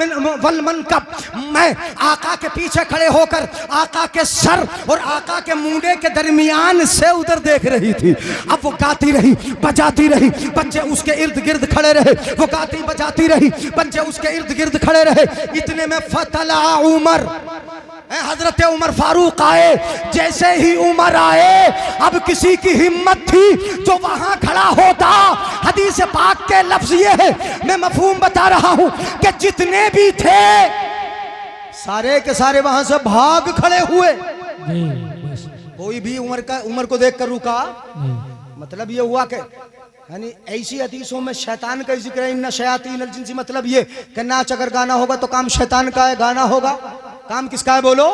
मनकब, मैं आका के पीछे खड़े होकर आका के सर और आका के मुंडे के दरमियान से उधर देख रही थी। अब वो गाती रही, बजाती रही, बच्चे उसके इर्द गिर्द खड़े रहे, वो गाती बजाती रही, बच्चे उसके इर्द गिर्द खड़े रहे। इतने में फतला उमर, हजरत उमर फारूक आए। जैसे ही उमर आए, अब किसी की हिम्मत थी जो वहां खड़ा होता। हदीस पाक के लफ्ज ये है, मैं मफहूम बता रहा हूं कि जितने भी थे सारे के सारे वहां से भाग खड़े हुए। कोई भी उमर को देखकर रुका मतलब ये हुआ कि यानी ऐसी हदीसों में शैतान का जिक्र है, इन्ना शयातीन अल जिन्स, मतलब ये कि नाच अगर गाना होगा तो काम शैतान का है, गाना होगा काम किसका है बोलो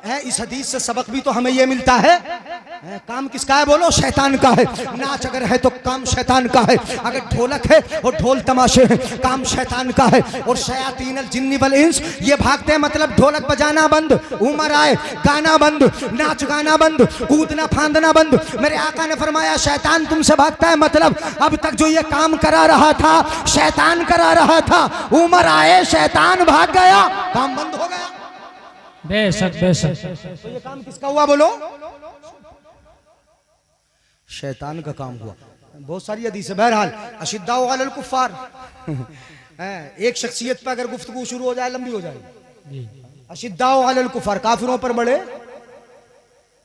है। इस हदीस से सबक भी तो हमें ये मिलता है, काम किसका है बोलो शैतान का है। नाच अगर है तो काम शैतान का है, अगर ढोलक है और ढोल तमाशे हैं काम शैतान का है। और शयातीन अल जिन्नी वल इंस ये भागते हैं, मतलब ढोलक बजाना बंद, उमर आए गाना बंद, नाच गाना बंद, कूदना फांदना बंद। मेरे आका ने फरमाया शैतान तुमसे भागता है, मतलब अब तक जो ये काम करा रहा था शैतान करा रहा था, उमर आए शैतान भाग गया, काम बंद हो गया। बेशक बेशक। तो ये काम किसका हुआ बोलो, शैतान का काम हुआ। बहुत सारी हदीस है। बहरहाल अशिद्दाउ अलल कुफ्फार एक शख्सियत पर अगर गुफ्तगू शुरू हो जाए लंबी हो जाएगी। अशिद्दाउ अलल कुफ्फार काफिरों पर बड़े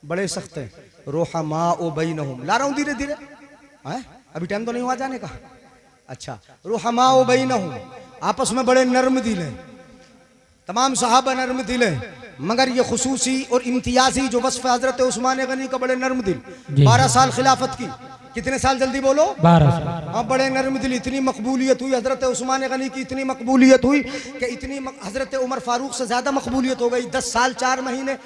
बड़े सख्त हैं। रुहमाउ बैनहुम, ला रहा हूं धीरे धीरे, अभी टाइम तो नहीं हुआ जाने का। अच्छा, रुहमाउ बैनहुम, आपस में बड़े नर्म दिल हैं। तमाम सहाबा नर्म दिल हैं, मगर ये खुसूसी और इम्तियाजी जो वस्फ हजरत उस्मान गनी का बड़े नर्म दिल। 12 साल खिलाफत की, कितने साल जल्दी बोलो 12 साल। हाँ, बड़े नर्म दिल। इतनी मकबूलियत हुई हजरत उस्मान गनी की, इतनी मकबूलियत हुई कि इतनी हजरत उमर फारूक से ज्यादा मकबूलियत हो गई। 10 साल 4 महीने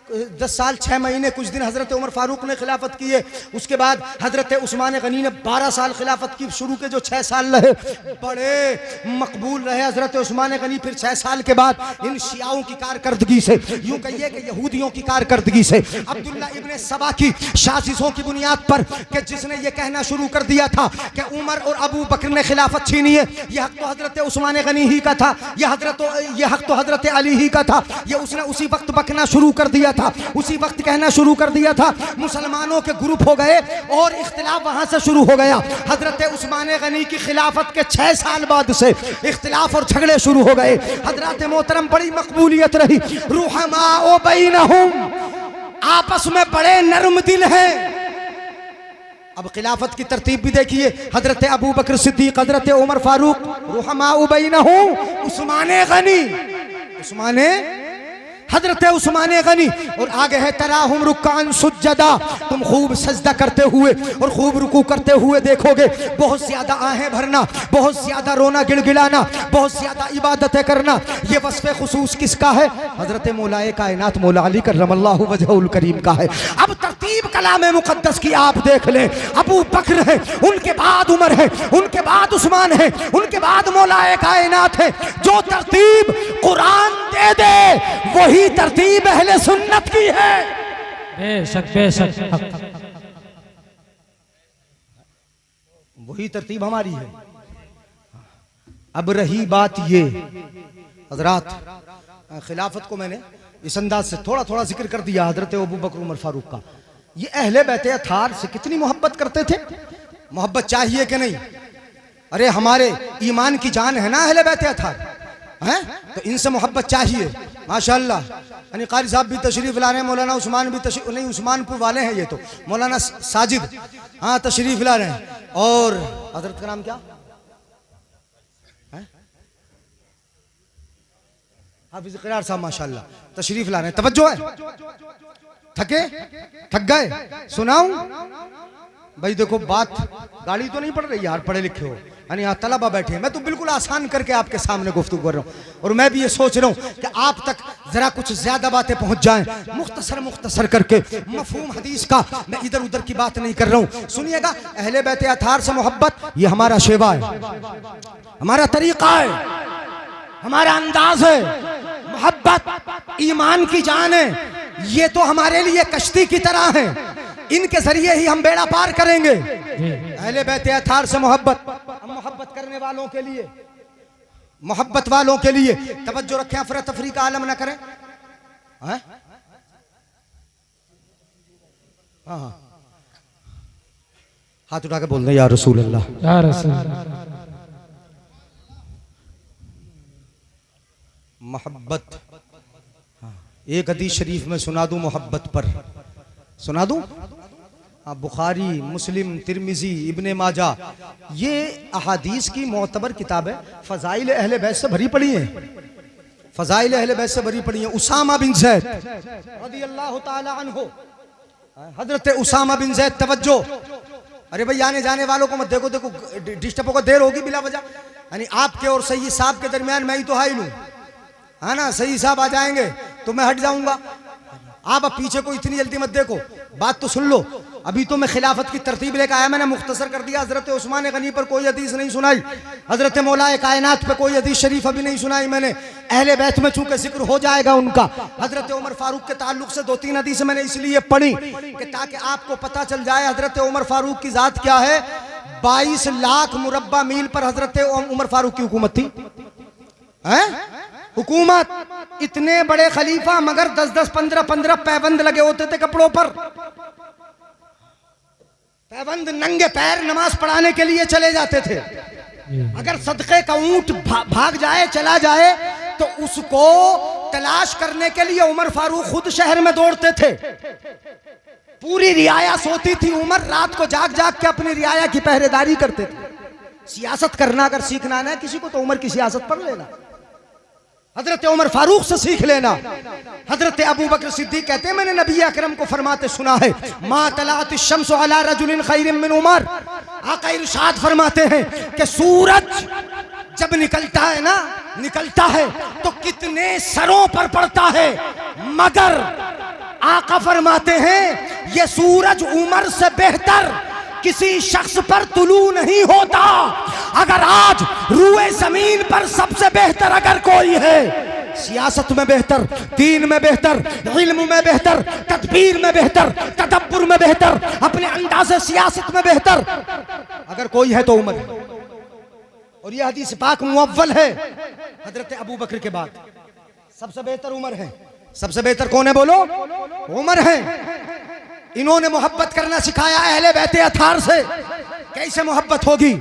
10 साल 6 महीने कुछ दिन हजरत उमर फारूक ने खिलाफत की है। उसके बाद हजरत उस्मान गनी ने 12 साल खिलाफत की। शुरू के जो 6 साल रहे बड़े मकबूल रहे हजरत उस्मान गनी। फिर 6 साल के बाद इन शियाओं की कारकर्दगी से, यूं कहिए कि यहूदियों की कारकर्दगी से, अब्दुल्ला इब्ने सबा की साजिशों की बुनियाद पर, कि जिसने ये कहना शुरू कर दिया था कि उमर और अबू बकर ने खिलाफत छीनी है, यह हक तो हजरत उस्मान गनी ही का था, यह हक तो हजरत अली ही का था। ये उसने उसी वक्त बकना शुरू कर दिया था, उसी वक्त कहना शुरू कर दिया था। मुसलमानों के ग्रुप हो गए और इख्तिलाफ वहां से शुरू हो गया। हजरत उस्मान गनी की खिलाफत के 6 साल बाद से इख्तिलाफ और झगड़े शुरू हो गए। हजरत मोहतरम बड़ी मकबूलियत रही। रुहमाउ बैनहुम, आपस में बड़े नरम दिल हैं। अब खिलाफत की तरतीब भी देखिए, हजरत अबू बकर सिद्दीक, हजरत उमर फारूक, रुहमाउ बैनहुम उस्मान गनी, हजरत उस्मान गनी। और आगे है तराहुम रुक्कान सुज्जदा, तुम खूब सजदा करते हुए और खूब रुकू करते हुए देखोगे। बहुत ज्यादा आहें भरना, बहुत ज्यादा रोना गिड़गिड़ाना, बहुत ज्यादा इबादतें करना। ये वस्फ़े खुसूस किसका है? हजरत मौलाए कायनात मौला अली करमल्लाहु वजहुल करीम का है। अब तरतीब कलाम मुक़द्दस की आप देख लें, अबू बकर है, उनके बाद उमर है, उनके बाद उस्मान है, उनके बाद मौलाए कायनात है। जो तरतीब कुरान दे दे वही तरतीब अहले सुन्नत की है। बेशक बेशक, वही तरतीब हमारी है। अब रही बात ये हजरात, खिलाफत को मैंने इस अंदाज से थोड़ा थोड़ा जिक्र कर दिया हजरत अबू बकर उमर फारूक का। ये अहले बैते अथार से कितनी मोहब्बत करते थे। मोहब्बत चाहिए कि नहीं? अरे हमारे ईमान की जान है ना अहले बैते अथार हैं, तो इनसे मोहब्बत चाहिए माशाअल्लाह। यानी कारी साहब भी तशरीफ ला रहे हैं, मौलाना उस्मान भी तशरीफ, नहीं उस्मानपुर वाले हैं ये तो, मौलाना साजिद हाँ तशरीफ ला रहे हैं। और हजरत का नाम क्या है? हाफिज क़रार साहब माशाअल्लाह तशरीफ ला रहे हैं। तवज्जो है, थक गए? सुनाऊं भाई, देखो बात गाड़ी तो नहीं पड़ रही यार, पढ़े लिखे हो, यानी यहाँ तलबा बैठे हैं। मैं तो बिल्कुल आसान करके आपके सामने गुफ्तगू कर रहा हूँ, और मैं भी ये सोच रहा हूँ कि आप तक जरा कुछ ज्यादा बातें पहुंच जाएं, मुख्तसर करके मफहूम हदीस का। मैं इधर उधर की बात नहीं कर रहा हूँ। सुनिएगा, अहले बैत अथार से मोहब्बत ये हमारा शेवा है, हमारा तरीका है, हमारा अंदाज है। मोहब्बत ईमान की जान है। ये तो हमारे लिए कश्ती की तरह है, इनके जरिए ही हम बेड़ा पार करेंगे। अहले बैत अथार से मोहब्बत, हम मोहब्बत करने वालों के लिए, मोहब्बत वालों के लिए तवज्जो रखें, अफरा तफरी का आलम न करें। हाँ हाँ, हाथ उठा के बोल रहे या रसूल अल्लाह, या रसूल। मोहब्बत, एक हदीस शरीफ में सुना दूं मोहब्बत पर, सुना दूं? बुखारी, मुस्लिम, तिरमिजी, इब्ने माजा, ये अहादीस की मोतबर किताब है। फ़ज़ाइल अहले बैत से भरी पड़ी है, फ़ज़ाइल अहले बैत से भरी पड़ी है। उसामा बिन ज़ैद रज़ियल्लाहु ताला अन्हु, हज़रत उसामा बिन ज़ैद, तवज्जो, अरे भाई आने जाने वालों को मत देखो, देखो डिस्टर्ब को देर होगी बिला वजह। यानी आपके और सही साहब के दरमियान मैं ही तो हाई लूं, है ना। सही साहब आ जाएंगे तो मैं हट जाऊंगा। आप अब पीछे को इतनी जल्दी मत देखो, बात तो सुन लो। अभी तो मैं खिलाफत की तरतीब लेकर आया, मैंने मुख्तसर कर दिया। हजरत उस्मान गनी पर कोई हदीस नहीं सुनाई, हजरत मौलाए कायनात पे कोई हदीस शरीफ अभी नहीं सुनाई मैंने। अहले बैत में चूंकि जिक्र हो जाएगा उनका, हजरत उमर फारूक के ताल्लुक से 2-3 हदीस मैंने इसलिए पढ़ी कि ताकि आपको पता चल जाए हजरत उमर फारूक की जात क्या है। 22 लाख मुरब्बा मील पर हजरत उमर फारूक की हुकूमत थी, है हुकूमत। इतने बड़े खलीफा, मगर 10-10, 15-15 पैबंद लगे होते थे कपड़ों पर। पैबंद नंगे पैर नमाज पढ़ाने के लिए चले जाते थे। अगर सदके का ऊंट भाग जाए, चला जाए, तो उसको तलाश करने के लिए उमर फारूक खुद शहर में दौड़ते थे। पूरी रियाया सोती थी, उमर रात को जाग जाग के अपनी रियाया की पहरेदारी करते थे। सियासत करना अगर सीखना है किसी को, तो उमर की सियासत पढ़ लेना, हजरत उमर फारूक से सीख लेना। हजरत अबू बकर सिद्दीक कहते हैं मैंने नबी अकरम को फरमाते सुना है, मा तलात शम्सु अला रजुलिन खैरिन मिन उमर। आका इरशाद फरमाते हैं कि सूरज जब निकलता है ना, निकलता है तो कितने सरों पर पड़ता है, मगर आका फरमाते हैं ये सूरज उमर से बेहतर किसी शख्स पर तुलू नहीं होता। अगर आज रूए जमीन पर सबसे बेहतर अगर कोई है, सियासत में बेहतर, दीन में बेहतर, इल्म में बेहतर, तदबीर में बेहतर, तदब्बुर में बेहतर, अपने अंदाज़े सियासत में बेहतर अगर कोई है तो उमर है। और यह हदीस पाक मुअव्वल है, हजरत अबू बकर के बाद सबसे बेहतर उमर है। सबसे बेहतर कौन है बोलो? उमर है। इन्होंने मोहब्बत करना सिखाया अहले बैते अथार से। कैसे मोहब्बत होगी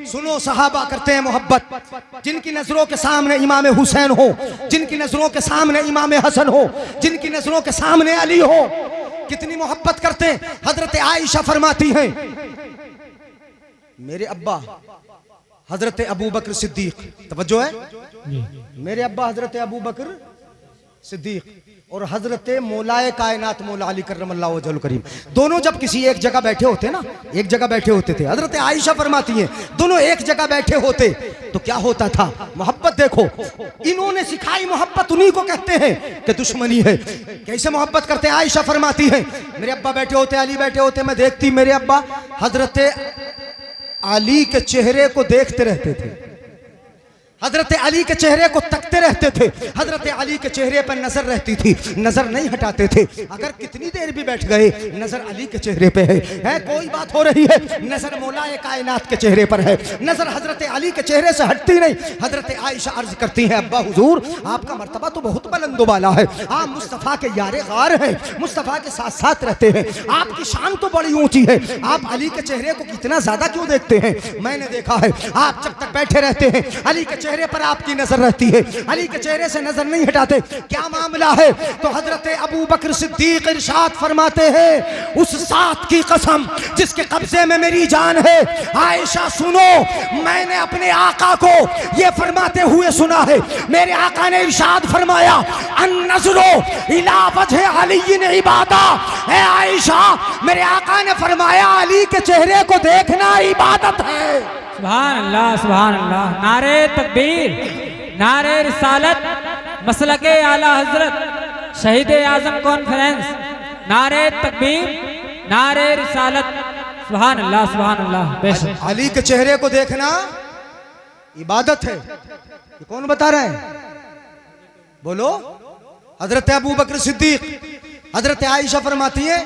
सुनो, सहाबा करते हैं मोहब्बत, जिनकी नजरों के सामने इमाम हुसैन हो, जिनकी नजरों के सामने इमाम हसन हो, जिनकी नजरों के सामने अली हो, कितनी मोहब्बत करते हैं। हजरत आयशा फरमाती हैं मेरे अब्बा हजरत अबू बकर सिद्दीक, तवज्जो है, मेरे अब्बा हजरत अबू बकर सिद्दीक और हजरत मौलाए कायनात मौला अली करमल्लाहु वजहुल करीम, दोनों जब किसी एक जगह बैठे होते ना, एक जगह बैठे होते थे। हजरत आयशा फरमाती हैं दोनों एक जगह बैठे होते तो क्या होता था, मोहब्बत देखो इन्होंने सिखाई। मोहब्बत उन्हीं को कहते हैं कि दुश्मनी है। कैसे मोहब्बत करते? आयशा फरमाती है मेरे अब्बा बैठे होते, अली बैठे होते, मैं देखती मेरे अब्बा हजरत अली के चेहरे को देखते रहते थे, हजरत अली के चेहरे को तकते रहते थे, हजरत अली के चेहरे पर नजर रहती थी, नजर नहीं हटाते थे। अगर कितनी देर भी बैठ गए नजर अली के चेहरे पे है, कोई बात हो रही है नजर मौलाए कायनात के चेहरे पर है, नजर हजरत अली के चेहरे से हटती नहीं। हजरत आयशा अर्ज करती हैं अब्बा हुजूर आपका मर्तबा तो बहुत बुलंद वाला है, आप मुस्तफ़ा के यारे गार हैं, मुस्तफ़ा के साथ साथ रहते हैं, आपकी शान तो बड़ी ऊंची है, आप अली के चेहरे को इतना ज्यादा क्यों देखते हैं? मैंने देखा है आप जब तक बैठे रहते हैं अली के चेहरे पर आपकी नजर रहती है, अली के चेहरे से नजर नहीं हटाते। क्या मामला है? तो हजरत अबू बकर सिद्दीक इरशाद फरमाते हैं उस साथ की कसम जिसके कब्जे में मेरी जान है, आयशा सुनो, मैंने अपने आका को ये फरमाते हुए सुना है। मेरे आका ने इरशाद फरमाया अन्नज़रो इला वजह अली इबादा। है आयशा, मेरे आका ने फरमाया अली के चेहरे को देखना इबादत है। सुभान अल्लाह, सुभान अल्लाह। नारे तकबीर, नारे रिसालत, मसलके आला हजरत शहीद आजम कॉन्फ्रेंस, नारे तकबीर, नारे रिसालत, सुभान अल्लाह, सुभान अल्लाह। बेशक अली के चेहरे को देखना इबादत है। ये कौन बता रहे हैं बोलो? हजरत अबू बकर सिद्दीक। हजरत आयशा फरमाती है,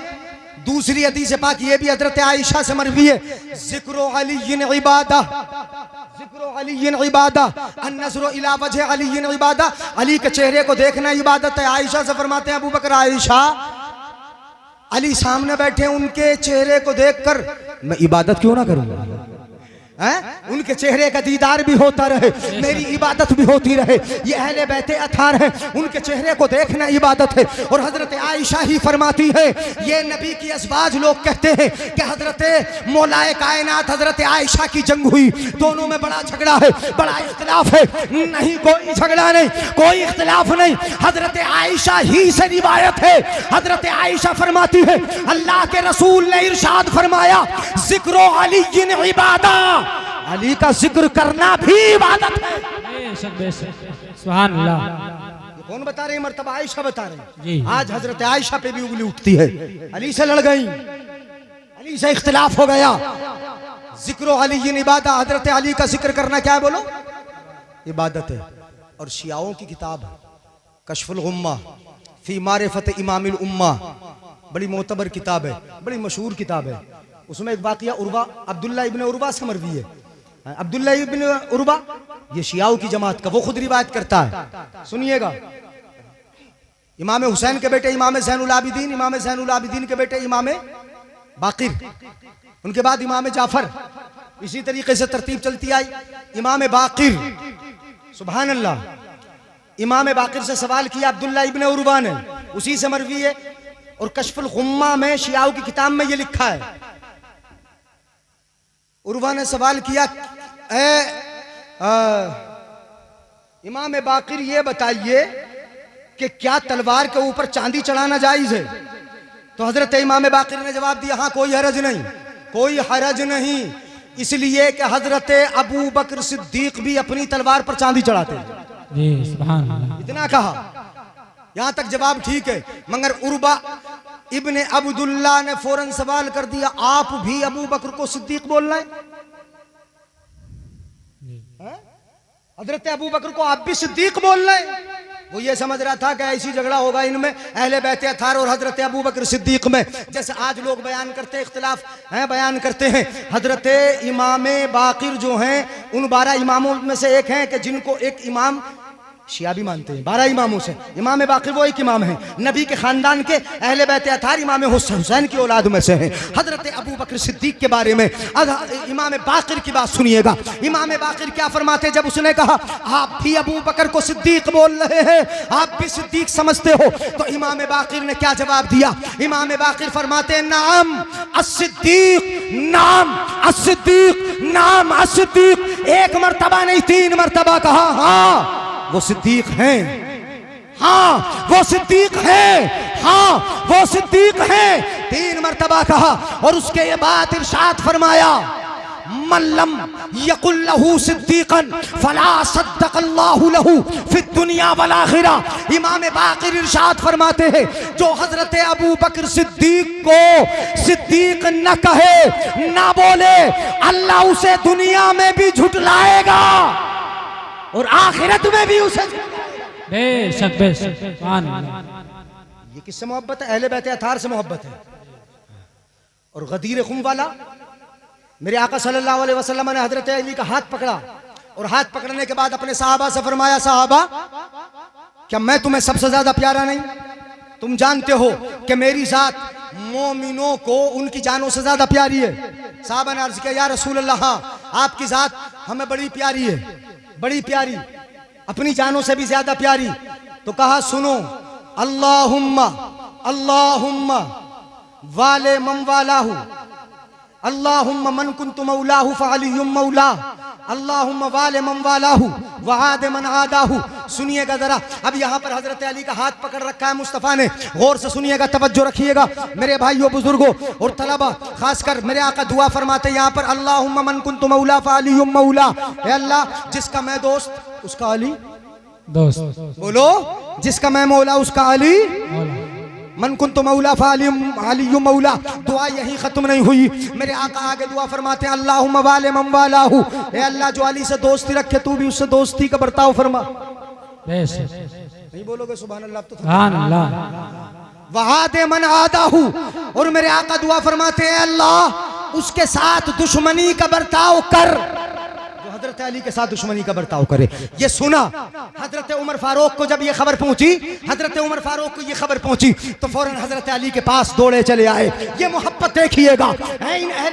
दूसरी हदीस पाक ये भी हजरत आयशा से मरवी है, जिक्रो अलीय्यिन इबादा, जिक्रो अलीय्यिन इबादा, अन्नज़्रु इला वजह अलीय्यिन इबादा। अली के चेहरे को देखना इबादत है। आयशा से फरमाते हैं अबू बकर आयशा अली सामने बैठे उनके चेहरे को देखकर मैं इबादत क्यों ना करूंगा? उनके चेहरे का दीदार भी होता रहे, मेरी इबादत भी होती रहे। ये अहले बैते अथार हैं, उनके चेहरे को देखना इबादत है। और हजरत आयशा ही फरमाती है, ये नबी की अज़वाज लोग कहते हैं कि हजरत मौलाए कायनात हजरत आयशा की जंग हुई, दोनों में बड़ा झगड़ा है, बड़ा इख्तिलाफ है। नहीं, कोई झगड़ा नहीं, कोई इख्तिलाफ नहीं, हजरत आयशा ही से रिवायत है। हजरत आयशा फरमाती है, अल्लाह के रसूल ने इरशाद फरमाया, जिक्रो अली इबादा, अली का जिक्र करना भी इबादत है। सुभान अल्लाह। कौन बता रहे? मर्तबा आयशा बता रहे। जी। आज हजरत आयशा पे भी उंगली उठती है, अली से लड़ गई, अली से इख्तिलाफ हो गया। जिक्रो अली इबादा, हजरत अली का जिक्र करना क्या है बोलो? इबादत है। और शियाओं की किताब कश्फुल गुम्मा फी मारिफत इमामिल उम्मा, बड़ी मोतबर किताब है, बड़ी मशहूर किताब है। उसमें एक वाक़या उर्वा अब्दुल्ला इब्न उर्वा से मरवी है। अब्दुल्ला इब्न उर्वा ये शियाओं की जमात का, वो खुद रिवायत करता है, सुनिएगा। इमाम हुसैन के बेटे इमाम ज़ैनुल आबिदीन, इमाम ज़ैनुल आबिदीन के बेटे इमाम बाकिर, उनके बाद इमाम जाफर, इसी तरीके से तरतीब चलती आई। इमाम बाकिर, सुभान अल्लाह, इमाम बाकिर से सवाल किया अब्दुल्ला इब्न उर्वा ने, उसी से मरवी है। और कश्फुल गुम्मा में शियाओं की किताब में ये लिखा है, उर्वा ने सवाल किया, इमाम बाकिर ये बताइए कि क्या तलवार के ऊपर चांदी चढ़ाना जायज है? तो हजरत इमाम बाकिर ने जवाब दिया, हाँ कोई हरज नहीं, कोई हरज नहीं, इसलिए कि हजरत अबू बकर सिद्दीक भी अपनी तलवार पर चांदी चढ़ाते हैं। सुभान अल्लाह। इतना कहा, यहां तक जवाब ठीक है। मगर उर्वा इब्ने अब्दुल्ला ने फौरन सवाल कर दिया, आप भी अबू बकर को सिद्दीक बोल रहे हैं? हजरत अबू बकर को आप भी सिद्दीक बोल रहे हैं? वो ये समझ रहा था कि ऐसी झगड़ा होगा इनमें, अहले बैते अथार और हजरत अबू बकर सिद्दीक में, जैसे आज लोग बयान करते हैं, इख्तिलाफ हैं बयान करते हैं। हजरत इमाम बाकिर जो हैं, उन 12 इमामों में से एक हैं कि जिनको एक इमाम शिया भी मानते हैं। 12 इमामों से इमाम बाकिर वो एक इमाम है, नबी के खानदान के अहले बैत अथार इमाम हुसैन की औलाद में से हैं। हजरत अबू बकर सिद्दीक के बारे में इमाम बाकिर की बात सुनिएगा। इमाम बाकिर क्या फरमाते, जब उसने कहा आप भी अबू बकर को सिद्दीक बोल रहे हैं, आप भी सिद्दीक समझते हो, तो इमाम बाकिर ने क्या जवाब दिया? इमाम बाकिर फरमाते, नाम अस्सिद्दीक, नाम अस्सिद्दीक, नाम अस्सिद्दीक। एक मर्तबा नहीं 3 मर्तबा कहा, हाँ वो सिद्दीक हैं, हाँ वो सिद्दीक हैं, हाँ वो सिद्दीक हैं, 3 मर्तबा कहा। और उसके ये बात इरशाद फरमाया, मल्लम यकुल लहू सिद्दीकन फला सद्दक़ल्लाहु लहू फिद दुनिया वल आखिरा। इमाम बाकिर इरशाद फरमाते हैं, जो हजरत अबू बकर सिद्दीक को सिद्दीक न कहे, ना बोले, अल्लाह उसे दुनिया में भी झुटलाएगा और आखिरत में भी उसे बेशक बेशक। ये किससे मोहब्बत है? अहले बैत अथार से मोहब्बत है। और गदीर खुम वाला, मेरे आका सल्लल्लाहु अलैहि वसल्लम ने हजरत अली का हाथ पकड़ा और हाथ पकड़ने के बाद अपने साहबा से फरमाया, साहबा क्या मैं तुम्हें सबसे ज्यादा प्यारा नहीं? तुम जानते हो कि मेरी जात मोमिनों को उनकी जानों से ज्यादा प्यारी है। साहबा ने अर्ज किया, या रसूल अल्लाह, हाँ आपकी जात हमें बड़ी प्यारी है, बड़ी प्यारी, अपनी जानों से भी ज्यादा प्यारी। तो कहा, सुनो, अल्लाहुम्मा अल्लाहुम्मा वाले मम वालाहु, अल्लाहुम्मा मन कुन्तु मौलाहु फअलियुम मौला, अल्लाहुम्मा वाले मम वालाहु वआद मन आदाहु। सुनिएगा जरा, अब यहाँ पर हजरत अली का हाथ पकड़ रखा है मुस्तफ़ा ने, गौर से सुनिएगा, तवज्जो रखिएगा मेरे भाइयों बुजुर्गों और तलबा, खासकर मेरे आका दुआ फरमाते यहाँ पर, अल्लाहुम्मा मन कुन्तु मौला फअलियुम मौला। हे अल्लाह, जिसका मैं दोस्त उसका अली दोस्त, बोलो, जिसका मैं मौला उसका अली, मन कुन्तु मौला फअलियुम मौला। दुआ यही खत्म नहीं हुई, मेरे आका आगे दुआ फरमाते हैं, अल्लाहुम्मा वाले मम वालाहु। हे अल्लाह, जो अली से दोस्ती रखे तू भी उससे दोस्ती का बर्ताव फरमा। नहीं बोलोगे सुभान अल्लाह? तो सुभान अल्लाह। वहादे मन आदाहु। और मेरे आका दुआ फरमाते हैं, अल्लाह उसके साथ दुश्मनी का बर्ताव कर। जो हजरत अली के साथ दुश्मनी का बर्ताव करे। ये सुना हजरत उमर फारूक को, जब ये खबर पहुंची, हजरत उमर फारूक को ये खबर पहुंची तो फौरन हजरत अली के पास दौड़े चले आए। ये मोहब्बत देखिएगा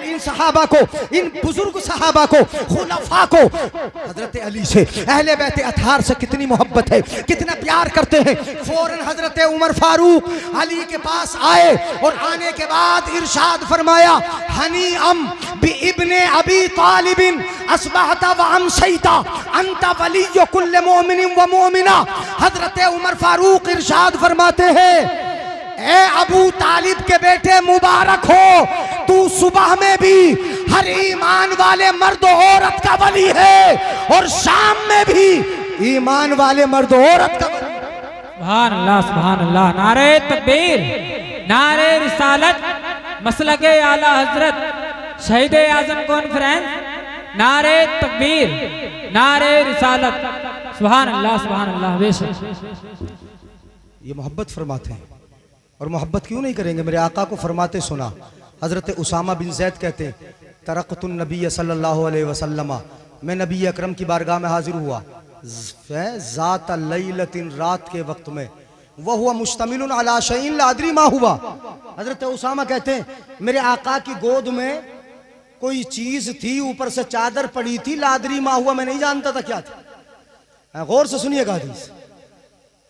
इन सहाबा को, इन बुजुर्ग सहाबा को, खुलफा को हजरत अली से, अहले बैत अतहार से कितनी मोहब्बत है, कितना प्यार करते हैं। फौरन हजरत उमर फारूक अली के पास आए और आने के बाद इरशाद फरमाया, हनी अम बि इब्ने अबी तालिबिन अस्बहता व अमसैता अंता वलिय्यु कुल्ल मोमिनिन व मोमिना। हजरत उमर फारूक इरशाद फरमाते हैं, ए अबू तालिब के बेटे मुबारक हो, तू सुबह में भी हर ईमान वाले मर्द औरत का वली है और शाम में भी ईमान वाले मर्द औरत का वली। सुभान अल्लाह, सुभान अल्लाह। नारे तकबीर, नारे रिसालत, मसलके आला हजरत, शहीद आजम कॉन्फ्रेंस, नारे तकबीर, नारे रिसालत। सुभान अल्लाह, सुभान अल्लाह। बेशक ये मोहब्बत फरमाते हैं, और मोहब्बत क्यों नहीं करेंगे? मेरे आका को फरमाते सुना। हजरत उसामा बिन जैद कहते हैं, तरक़तुन नबी सल्लल्लाहु अलैहि वसल्लम, मैं नबी अकरम की बारगाह में हाजिर हुआ ज़ात लैलतिन, रात के वक्त में, वह हुआ मुश्तमिलुन अला शैइन ला अदरी मा हुआ। हजरत उसामा कहते हैं, मेरे आका की गोद में कोई चीज थी, ऊपर से चादर पड़ी थी, लादरी मा हुआ, मैं नहीं जानता था क्या था। गौर से सुनिएगा हदीस।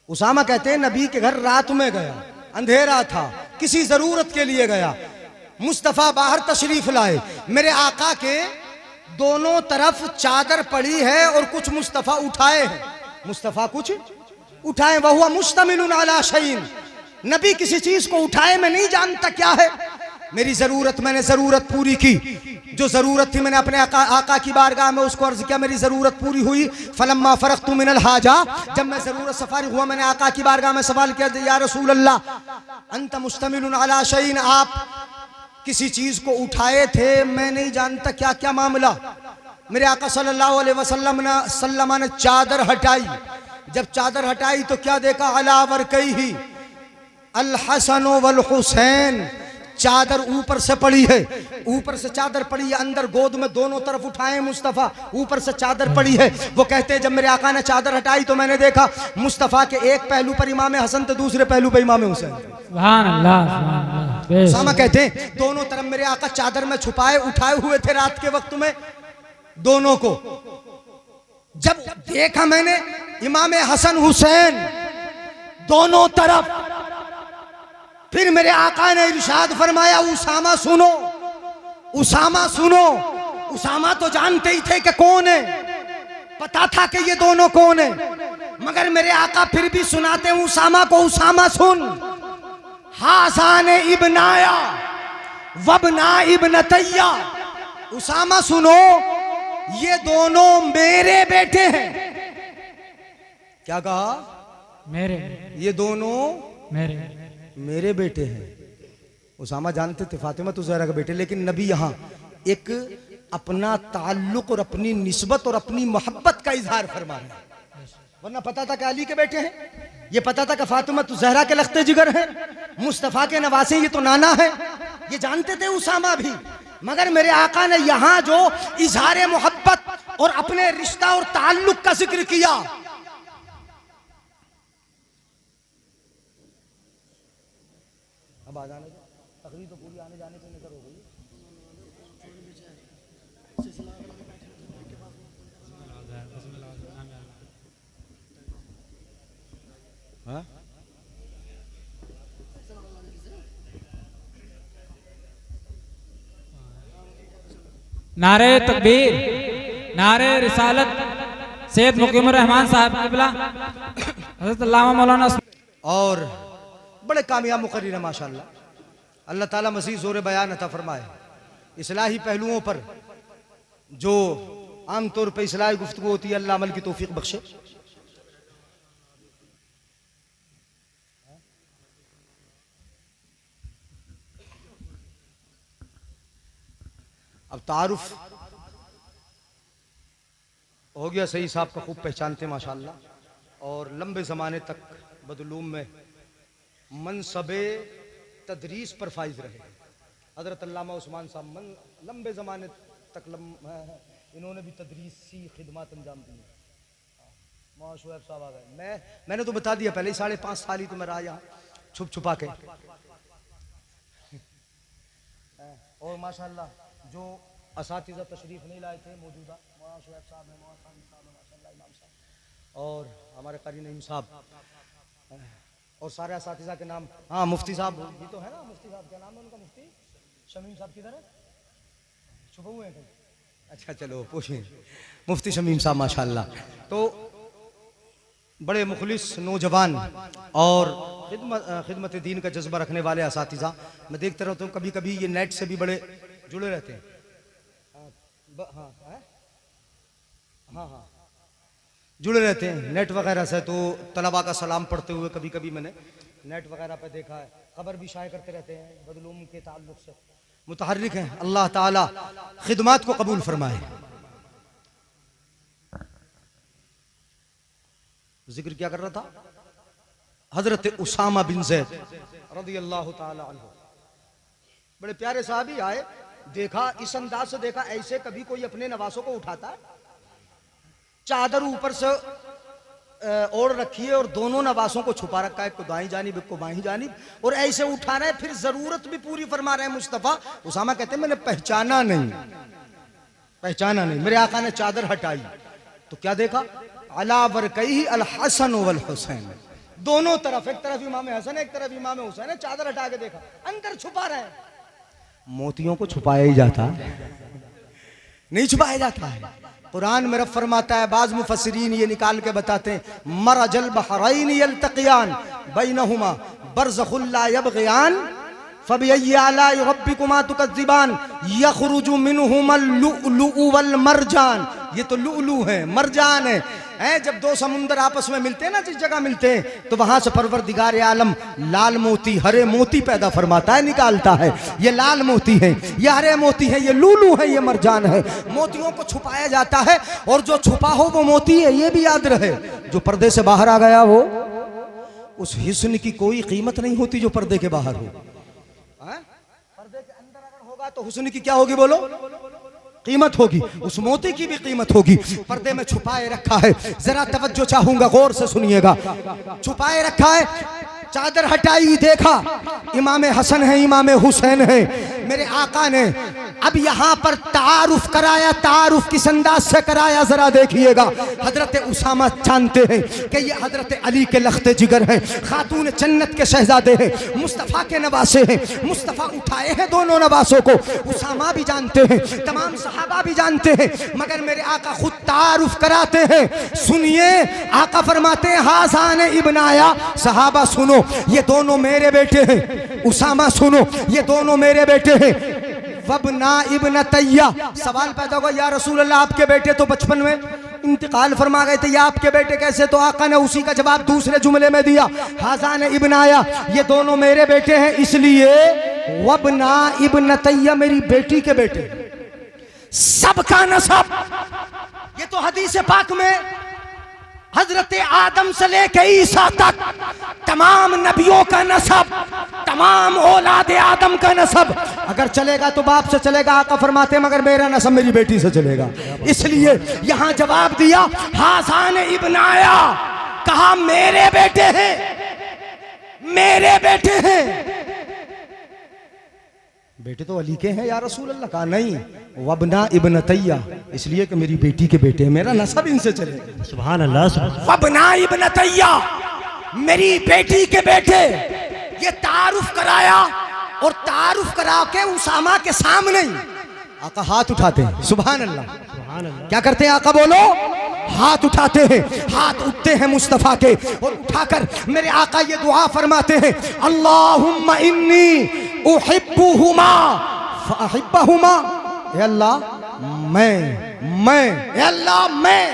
उसामा कहते हैं, नबी के घर रात में गया, अंधेरा था, किसी जरूरत के लिए गया, मुस्तफ़ा बाहर तशरीफ लाए, मेरे आका के दोनों तरफ चादर पड़ी है और कुछ मुस्तफ़ा उठाए हैं, मुस्तफ़ा कुछ उठाए, वह हुआ मुश्तमिलुन अला शैइन, नबी किसी चीज को उठाए, मैं नहीं जानता क्या है, मेरी जरूरत, मैंने जरूरत पूरी की, जो जरूरत थी मैंने अपने आका की बारगाह में उसको अर्ज किया, मेरी जरूरत पूरी हुई। फलम्मा फरग़तु मिनल हाजा, जब मैं जरूरत से फारिग हुआ, मैंने आका की बारगाह में सवाल किया, या रसूल अल्लाह अंत मुश्तमिलुन अला शैइन, आप किसी चीज को उठाए थे, मैं नहीं जानता क्या क्या मामला। मेरे आका सल्लल्लाहु अलैहि वसल्लम ने चादर हटाई, जब चादर हटाई तो क्या देखा, अला वरकैही अल हसन वल हुसैन, चादर ऊपर से पड़ी है, ऊपर से चादर पड़ी है, अंदर गोद में दोनों तरफ उठाए मुस्तफ़ा, ऊपर से चादर पड़ी है। वो कहते हैं, जब मेरे आका ने चादर हटाई तो मैंने देखा मुस्तफ़ा के एक पहलू पर इमाम हसन तो दूसरे पहलू पर इमाम हुसैन। सुभान अल्लाह, सुभान अल्लाह। उसामा कहते हैं, दोनों तरफ मेरे आका चादर में छुपाए उठाए हुए थे रात के वक्त में, दोनों को जब देखा मैंने, इमाम हसन हुसैन दोनों तरफ, फिर मेरे आका ने इरशाद फरमाया, उसामा सुनो, उसामा सुनो। उसामा तो जानते ही थे कि कौन है, पता था कि ये दोनों कौन है, मगर मेरे आका फिर भी सुनाते हैं उसामा को, उसामा सुन, हासान इब्नाया वबना इब्नतैया, उसामा सुनो, ये दोनों मेरे बेटे हैं। क्या कहा? मेरे, ये दोनों मेरे बेटे हैं। उसामा जानते थे फातिमा तो ज़हरा का बेटे, लेकिन नबी यहाँ एक अपना ताल्लुक और अपनी निस्बत और अपनी मोहब्बत का इजहार फरमा रहे हैं। वरना पता था कि अली के बेटे हैं, ये पता था कि फातिमा तो ज़हरा के लख्ते जिगर हैं, मुस्तफ़ा के नवासे ये तो नाना है, ये जानते थे उसामा भी, मगर मेरे आका ने यहाँ जो इजहार मोहब्बत और अपने रिश्ता और ताल्लुक का जिक्र किया, अब आ जाने तकरीर तो पूरी आने जाने से निकल हो गई। हाँ? नारे तकबीर, नारे रिसालत, सैयद मुकीमुर रहमान साहब क़िबला हज़रत अल्लामा मौलाना। और बड़े कामयाब मुक़र्रिर है माशाअल्लाह, अल्लाह ताला मज़ीद ज़ोर बयान अता फरमाए। इस्लाही पहलुओं पर जो आम तौर पर इस्लाही गुफ्तगू होती है, अल्लाह अमल की तौफीक बख्शे। अब तारुफ हो गया, सही साहब का खूब पहचानते माशाअल्लाह, और लंबे ज़माने तक बदलूम में मनसबे तदरीस पर फाइज रहे। हज़रत अल्लामा उस्मान साहब लंबे ज़माने इन्होंने भी तदरीसी खिदमत अंजाम दी। मौलाना शुएब साहब आ गए। मैंने तो बता दिया पहले ही, 5.5 साल ही तो मैं रहा यहाँ छुप छुपा के। और माशाल्लाह जो असातिज़ा तशरीफ़ नहीं लाए थे मौजूदा, मौलाना शुएब साहब है, मौलाना साहब है, माशाल्लाह इमाम साहब, और हमारे कारी नईम साहब, और सारे असातिज़ा के नाम। हाँ मुफ्ती साहब भी तो है ना, मुफ्ती साहब क्या नाम है उनका? मुफ्ती शमीम साहब किधर है? छुपे हुए हैं। अच्छा चलो पूछिए। मुफ्ती शमीम साहब माशाल्लाह तो बड़े मुखलिस नौजवान और खिदमत दीन का जज्बा रखने वाले असातिज़ा। मैं देखता रहता हूँ, कभी कभी ये नेट से भी बड़े जुड़े रहते हैं। हाँ हाँ जुड़े रहते हैं नेट वगैरह से। तो तलबा का सलाम पढ़ते हुए कभी कभी मैंने नेट वगैरह पे देखा है। खबर भी शाये करते रहते हैं बदलूम के ताल्लुक से, मुतहर्रिक हैं। अल्लाह ताला खिदमत को कबूल फरमाए। जिक्र क्या कर रहा था? हजरत उसामा बिन ज़ैद रज़ियल्लाहु ताला अन्हु, बड़े प्यारे साहबी आए। देखा इस अंदाज से देखा, ऐसे कभी कोई अपने नवासों को उठाता है? चादर ऊपर से ओढ़ रखी है और दोनों नवासों को छुपा रखा है, एक को दाईं जानिब एक को बाईं जानिब, और ऐसे उठा रहे हैं। फिर जरूरत भी पूरी फरमा रहे हैं मुस्तफा। उसामा कहते हैं मैंने पहचाना नहीं, मेरे आका ने चादर हटाई तो क्या देखा? अला वरकैहि अल हसन वल हुसैन, दोनों तरफ, एक तरफ इमाम हसन एक तरफ इमाम हुसैन है। चादर हटा के देखा, अंदर छुपा रहे हैं। मोतियों को छुपाया ही जाता नहीं, छुपाया जाता है। कुरान में रब फरमाता है, बाज़ मुफस्सिरीन ये निकाल के बताते हैं, मरजल बहरैन यल्तक़ियान बैनहुमा बरज़खुन ला यबग़ियान फबिअय्यि आलाइ रब्बिकुमा तुकज़्ज़िबान यख़रुजु मिनहुमल लुअलुअ वल मरजान। ये तो लुअलु है, मरजान है। जब दो समुंदर आपस में मिलते हैं ना, जिस जगह मिलते हैं, तो वहां से परवरदिगार आलम लाल मोती, हरे मोती पैदा फरमाता है, निकालता है। ये लाल मोती है, ये हरे मोती है, ये लूलू है, ये मरजान है। मोतियों को छुपाया जाता है, और जो छुपा हो वो मोती है, ये भी याद रहे। जो पर्दे से बाहर आ गया हो, उस हिस्न की कोई कीमत नहीं होती जो पर्दे के बाहर हो। पर्दे के अंदर अगर होगा तो हुस्न की क्या होगी बोलो? कीमत होगी। उस मोती की भी कीमत होगी। पर्दे में छुपाए रखा है, जरा तवज्जो चाहूंगा, गौर से सुनिएगा। छुपाए रखा है, चादर हटाई, देखा इमाम हसन है, इमाम हुसैन है, मेरे आका ने। अब यहाँ पर तारुफ कराया, तारुफ किस अंदाज से कराया जरा देखिएगा। हजरत उसामा जानते हैं कि ये हजरत अली के लख्ते जिगर हैं, खातून जन्नत के शहजादे हैं, मुस्तफ़ा के नवासे हैं। मुस्तफ़ा उठाए हैं दोनों नवासों को, उसामा भी जानते हैं, तमाम सहाबा भी जानते हैं, मगर मेरे आका खुद तारुफ कराते हैं। सुनिए, आका फरमाते हैं, हासान इब्न आया, सहाबा सुनो ये दोनों मेरे बेटे हैं। उसामा सुनो ये दोनों मेरे बेटे हैं। वबना इब्न तैया, सवाल पैदा होगा, या रसूल अल्लाह आपके बेटे तो बचपन में इंतकाल फरमा गए थे, या आपके बेटे कैसे? तो आका ने उसी का जवाब दूसरे जुमले में दिया, हासान इब्न आया, ये दोनों मेरे बेटे हैं, इसलिए वबना इब्न तैया मेरी बेटी के बेटे। सबका नसब, ये तो हदीस पाक में हजरत आदम से लेके ईसा तक तमाम नबियों का नसब, तमाम औलाद आदम का नसब अगर चलेगा तो बाप से चलेगा। आका फरमाते मगर मेरा नसब मेरी बेटी से चलेगा। इसलिए यहां जवाब दिया, हासान इब्न आया, कहा मेरे बेटे हैं, मेरे बेटे हैं। बेटे तो अली के हैं या रसूल अल्लाह? कहा नहीं, वबना इब्न तैया, इसलिए कि मेरी बेटी के बेटे हैं, मेरा नसब इनसे चलेगा। सुभान अल्लाह। वबना इब्न तैया, मेरी बेटी के बेटे। ये तारुफ कराया, और तारुफ करा के उसामा के सामने आका हाथ उठाते हैं। सुभान अल्लाह। क्या करते हैं आका बोलो? हाथ उठाते हैं, हाथ उठते हैं मुस्तफा के, और उठाकर मेरे आका ये दुआ फरमाते हैं, अल्लाहुम्मा इन्नी उहिब्बुहुमा फअहिब्बहुमा। ए अल्लाह मैं अल्लाह मैं,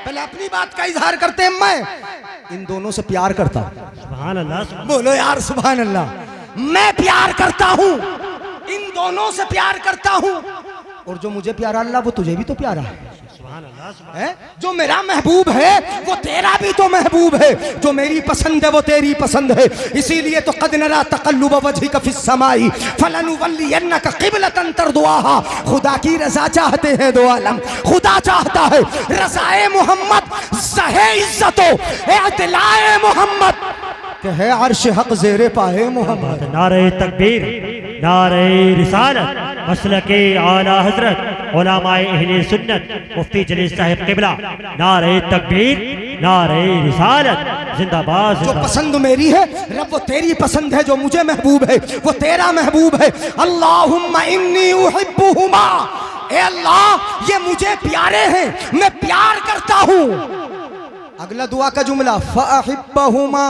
पहले अपनी बात का इजहार करते हैं, मैं इन दोनों से प्यार करता हूं। सुभान अल्लाह। बोलो यार सुभान अल्लाह। मैं प्यार करता हूं, इन दोनों से प्यार करता हूं, और जो मुझे प्यारा अल्लाह वो तुझे भी तो प्यारा है। है। जो मेरा महबूब है वो तेरा भी तो महबूब है, जो मेरी पसंद है वो तेरी पसंद है। इसीलिए तो कद नरा तक़ल्लुब वजहिका फिस समाई फलनुवल्लियन्नका क़िबलतन तर्दुहा। खुदा की रजा चाहते हैं दो आलम, खुदा चाहता है रज़ाए मोहम्मद, ज़हे इज्जतो इत्लाए मोहम्मद के है अर्श हक ज़ेरे पाए मोहम्मद। नारे तकबीर, नारे रिसालत, मसलके आला हजरत उलमाए अहले सुन्नत मुफ्ती जलील साहिब क़िबला। नारे तकबीर, नारे रिसालत, जिंदाबाद। जो पसंद मेरी है रब वो तेरी पसंद है, जो मुझे महबूब है वो तेरा महबूब है। अल्लाहुम्मा इन्नी उहिब्बुहुमा, ए अल्लाह ये मुझे प्यारे हैं, मैं प्यार करता हूँ। अगला दुआ का जुमला फ़अहिब्बहुमा,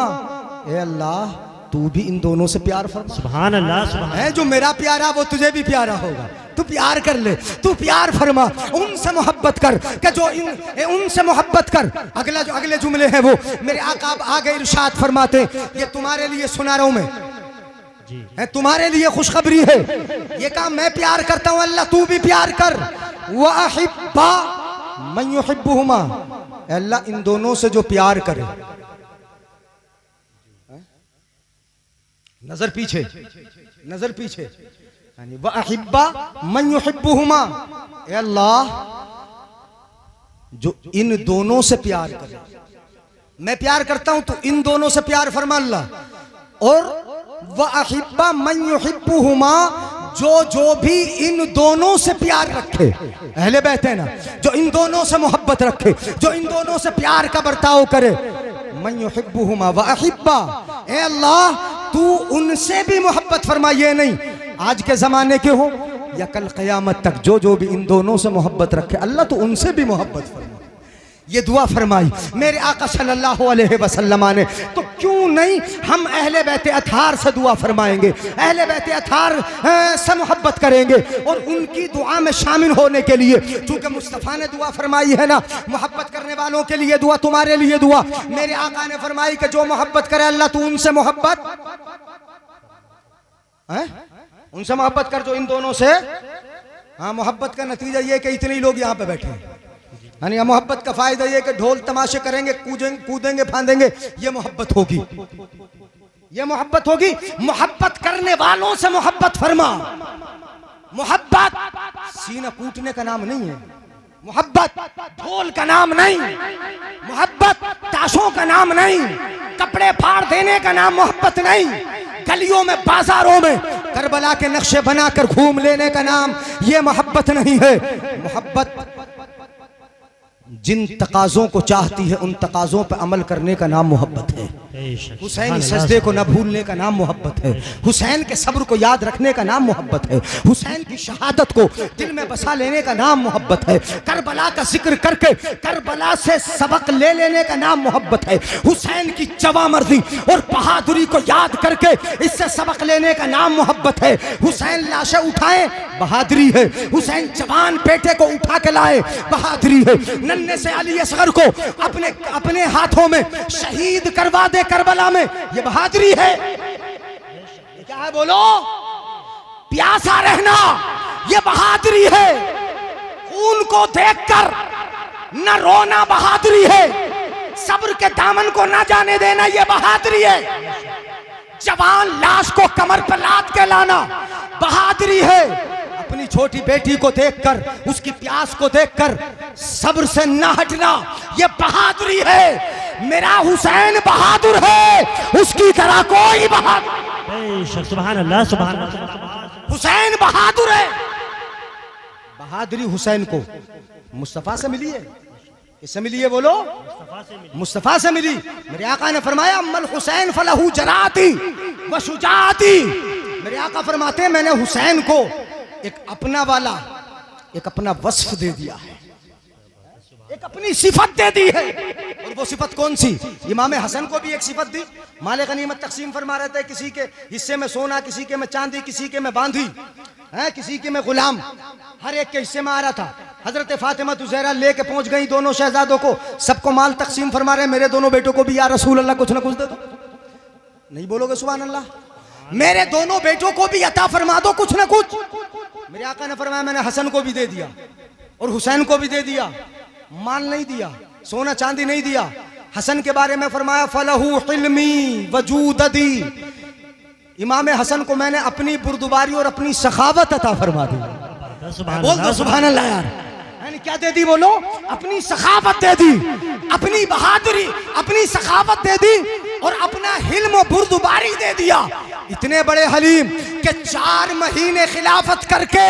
ए अल्लाह तू भी इन दोनों से प्यार फरमा। सुभान अल्लाह, सुभान है। जो मेरा प्यारा वो तुझे भी प्यारा होगा, तू प्यार कर ले, तू प्यार फरमा, उनसे मोहब्बत कर कि जो उनसे मोहब्बत कर। अगले जुमले हैं वो मेरे आका आगे इरशाद फरमाते, ये तुम्हारे लिए सुना रहा हूं मैं, है तुम्हारे लिए खुशखबरी है। ये काम मैं प्यार करता हूं, अल्लाह तू भी प्यार कर। वअहिब्बा मन युहिब्बुहुमा, अल्लाह इन दोनों से जो प्यार करे। नजर पीछे, नजर पीछे, यानी वअहिब्बा मन युहिब्बुहुमा, ए अल्लाह जो इन दोनों से प्यार करे। मैं प्यार करता हूं तो इन दोनों से प्यार फरमा अल्लाह। और वअहिब्बा मन युहिब्बुहुमा, जो भी इन दोनों से प्यार रखे, अहले बैत है ना, जो इन दोनों से मोहब्बत रखे, जो इन दोनों से प्यार का बर्ताव करे। मन युहिब्बुहुमा वअहिब्बा, ए अल्लाह तू उनसे भी मोहब्बत फरमा। ये नहीं आज के जमाने के हो या कल क़यामत तक, जो भी इन दोनों से मोहब्बत रखे अल्लाह तो उनसे भी मोहब्बत फरमा। ये दुआ फरमाई मेरे आका सल्लल्लाहु अलैहि वसल्लम ने। तो क्यों नहीं हम अहले बैत अतार से दुआ फरमाएंगे, अहले बैत अतार से मोहब्बत करेंगे और उनकी दुआ में शामिल होने के लिए। चूंकि मुस्तफ़ा ने दुआ फरमाई है ना, मोहब्बत करने वालों के लिए दुआ, तुम्हारे लिए दुआ। मेरे आका ने फरमाई कि जो मोहब्बत करे अल्लाह तू उनसे मोहब्बत है, उनसे मोहब्बत कर जो इन दोनों से। हाँ, मोहब्बत का नतीजा ये कि इतने ही लोग यहाँ पे बैठे हैं। यानी मोहब्बत का फायदा ये कि ढोल तमाशे करेंगे, कूदेंगे फांदेंगे, ये मोहब्बत होगी, ये मोहब्बत होगी। मोहब्बत करने वालों से मोहब्बत फरमा। मोहब्बत सीना कूटने का नाम नहीं है, मोहब्बत ढोल का नाम नहीं, मोहब्बत ताशों का नाम नहीं, कपड़े फाड़ देने का नाम मोहब्बत नहीं, गलियों में बाजारों में करबला के नक्शे बनाकर घूम लेने का नाम ये मोहब्बत नहीं है। मोहब्बत जिन तकाज़ों को चाहती है उन तकाज़ों पर अमल करने का नाम मोहब्बत है। हुसैन सजदे को न भूलने का नाम मोहब्बत है। हुसैन के सब्र को याद रखने का नाम मोहब्बत है। हुसैन की शहादत को दिल में बसा लेने का नाम मोहब्बत है। करबला का जिक्र करके करबला से सबक ले लेने का नाम मोहब्बत है। हुसैन की जवामर्दी और बहादुरी को याद करके इससे सबक लेने का नाम मोहब्बत है। हुसैन लाशें उठाए बहादुरी है, हुसैन जवान बेटे को उठा के लाए बहादुरी है। नन्हे से अली असगर को अपने हाथों में शहीद करवा दे करबला में, ये बहादुरी है। ये क्या है बोलो? प्यासा रहना ये बहादुरी है। खून को देखकर न रोना बहादुरी है। सब्र के दामन को न जाने देना ये बहादुरी है। जवान लाश को कमर पर लाद के लाना बहादुरी है। अपनी छोटी बेटी को देखकर, उसकी प्यास को देखकर सब्र से न हटना ये बहादुरी है। मेरा हुसैन बहादुर है, उसकी तरह कोई बहादुर। सुभान अल्लाह, सुभान अल्लाह। हुसैन बहादुर है। बहादुरी हुसैन को मुस्तफा से मिली है। किससे मिली है बोलो? मुस्तफा से मिली। मेरे आका ने फरमाया अम्मल हुसैन फलहू जराती व शुजाती। मेरे आका फरमाते हैं मैंने हुसैन को एक अपना वाला, एक अपना वस्फ दे दिया है, एक अपनी सिफत दे दी है। और वो सिफत कौन सी? इमाम हसन को भी एक सिफत दी। माले गनीमत तकसीम फरमा रहे थे, किसी के हिस्से में सोना, किसी के में चांदी, किसी के में बांधी है, किसी के में गुलाम, हर एक के हिस्से में आ रहा था। हजरत फातिमा ज़हरा लेके पहुंच गई दोनों शहजादों को, सबको माल तकसीम फरमा रहे। मेरे दोनों बेटों को भी या रसूल अल्लाह कुछ ना कुछ दे दो। नहीं बोलोगे सुभान अल्लाह? मेरे दोनों बेटों को भी अता फरमा दो कुछ ना कुछ। मेरे आका ने फरमाया मैंने हसन को भी दे दिया और हुसैन को भी दे दिया। माल नहीं दिया, सोना चांदी नहीं दिया। हसन के बारे में फरमाया फलहू हिल्मी वजूददी, इमाम हसन को मैंने अपनी बुर्दुबारी और अपनी सखावत अता फरमा दी। बोल दो सुभान अल्लाह यार। मैंने क्या दे दी बोलो? अपनी सखावत दे दी, अपनी बहादुरी, अपनी सखावत दे दी और अपना हिल्म बुर्दुबारी दे दिया। इतने बड़े हलीम के 4 महीने खिलाफत करके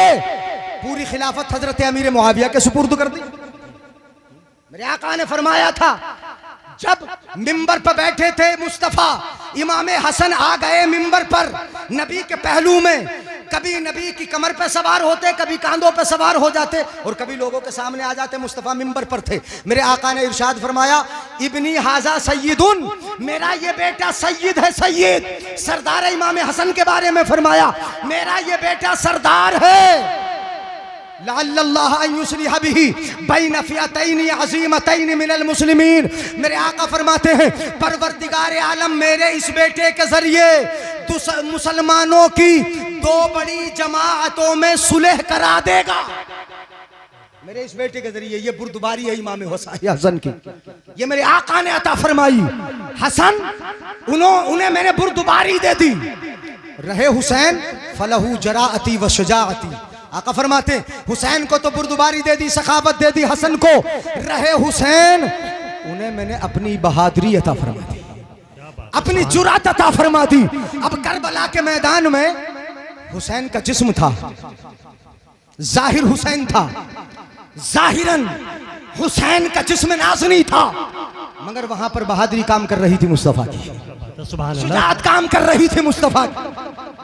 पूरी खिलाफत हजरत अमीर मुआविया के सुपुर्द कर दी। मेरे आका ने फरमाया था, जब मिंबर पर बैठे थे मुस्तफा, इमाम हसन आ गए मिंबर पर नबी के पहलू में, कभी नबी की कमर पे सवार होते, कभी कांधों पे सवार हो जाते और कभी लोगों के सामने आ जाते। मुस्तफा मिंबर पर थे। मेरे आका ने इरशाद फरमाया, इब्नी हाजा सय्यिदुन, मेरा ये बेटा सय्यिद है, सय्यिद सरदार है। इमाम हसन के बारे में फरमाया, मेरा ये बेटा सरदार है। लअल्लल्लाह अन युस्लिह बिही बैन फिअतैन अज़ीमतैन मिनल मुस्लिमीन। मेरे आका फरमाते हैं, परवरदिगार आलम मेरे इस बेटे के जरिए मुसलमानों की 2 बड़ी जमाअतों में सुलह करा देगा। मेरे इस बेटे के जरिए, ये बुर्दुबारी है इमाम हसन की, ये मेरे आका ने अता फरमाई। हसन उन्हें मैंने बुर्दुबारी दे दी। रहे हुसैन फलहू जराअती व शुजाअती, आका फरमाते हुसैन को तो बुर्दुबारी दे दी, सखावत दे दी। हसन को रहे हुसैन, उन्हें मैंने अपनी बहादुरी अता फरमा दी, अपनी जुरात अता फरमा दी। अब करबला के मैदान में हुसैन का जिस्म था, जाहिर हुसैन था, जाहिरन हुसैन का जिस्म नाज़नी था, मगर वहां पर बहादुरी काम कर रही थी मुस्तफा की, शुजाअत काम कर रही थी मुस्तफा की,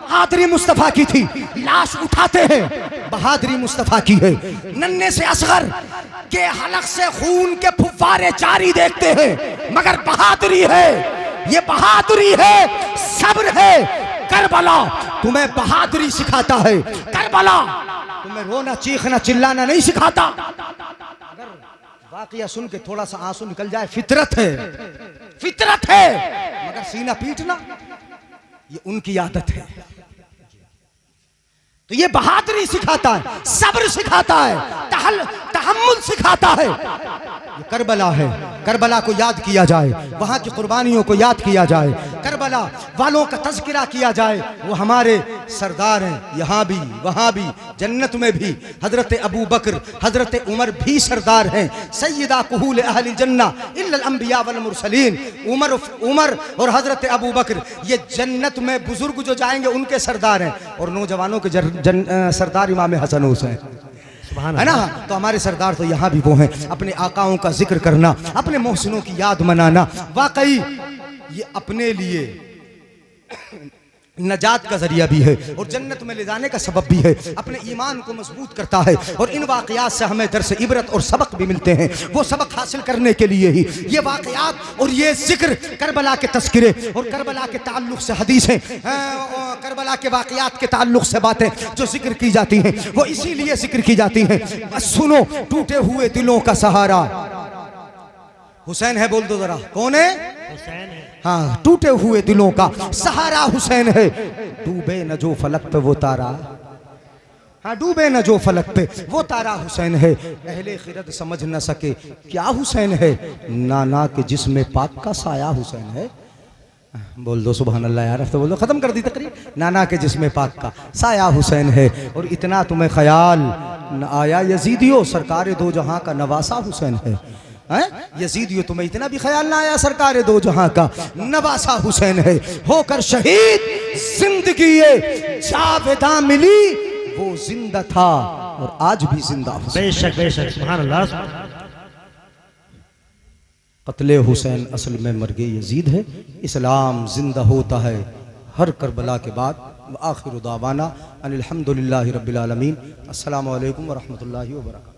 बहादुरी मुस्तफा की थी। लाश उठाते हैं, बहादुरी मुस्तफा की है। नन्हे से असगर के हलक से खून के फुव्वारे जारी देखते हैं, मगर बहादुरी है, ये बहादुरी है, सब्र है। करबला तुम्हें बहादुरी सिखाता है, करबला तुम्हें रोना चीखना चिल्लाना नहीं सिखाता। अगर वाकया सुन के थोड़ा सा आंसू निकल जाए, फितरत है, फितरत है, मगर सीना पीटना ये उनकी आदत है। तो ये बहादुरी सिखाता है, सब्र सिखाता है, तहम्मुल सिखाता है। ये करबला है, करबला को याद किया जाए, वहां की कुर्बानियों को याद किया जाए, करबला वालों का तज़किरा किया जाए। वो हमारे सरदार हैं, यहाँ भी वहाँ भी, जन्नत में भी। हजरत अबू बकर, हजरत उमर भी सरदार हैं। सय्यदा कुहूल अहल जन्ना इल्लल अंबिया वल मुरसलीन। उमर और हजरत अबू बकर ये जन्नत में बुजुर्ग जो जाएंगे उनके सरदार हैं, और नौजवानों के सरदार इमाम हसन हुसैन है ना। तो हमारे सरदार तो यहाँ भी वो हैं। अपने आकाओं का जिक्र करना, अपने मोहसिनों की याद मनाना, वाकई ये अपने लिए नजात का जरिया भी है और जन्नत में ले जाने का सबब भी है। अपने ईमान को मजबूत करता है और इन वाकयात से हमें दर्स इबरत और सबक भी मिलते हैं। वो सबक हासिल करने के लिए ही ये वाकयात और ये जिक्र, करबला के तस्किरे और करबला के ताल्लुक से हदीसें, करबला के वाकयात के ताल्लुक से बातें जो जिक्र की जाती हैं, वो इसीलिए जिक्र की जाती हैं। बस सुनो, टूटे हुए दिलों का सहारा हुसैन है। बोल दो जरा, कौन है? हुसैन है। हाँ, टूटे हुए दिलों का सहारा हुसैन है। डूबे न जो फलक पे वो तारा, हाँ डूबे न जो फलक पे वो तारा हुसैन है। अहले खिरद समझ न सके क्या हुसैन है, नाना के जिस्म पाक का साया हुसैन है। बोल दो सुभान अल्लाह यार। तो बोल दो, खत्म कर दी तकरीर। नाना के जिस्म पाक का साया हुसैन है। और इतना तुम्हें ख्याल न आया यजीदियो, सरकार दो जहां का नवासा हुसैन है। यजीदियो, तुम्हें इतना भी ख्याल ना आया सरकार दो जहां का नवासा हुसैन है। होकर शहीद जिंदगी ये जावेदा मिली, वो जिंदा था और आज भी जिंदा। बेशक बेशक, सुभान अल्लाह। कत्ले हुसैन असल में मर्गे यजीद है। इस्लाम जिंदा होता है हर करबला के बाद। आखिर दावाना अनिल हम्दुलिल्लाहि रब्बिल आलमीन। अस्सलामु अलैकुम व रहमतुल्लाहि व बरकातहू।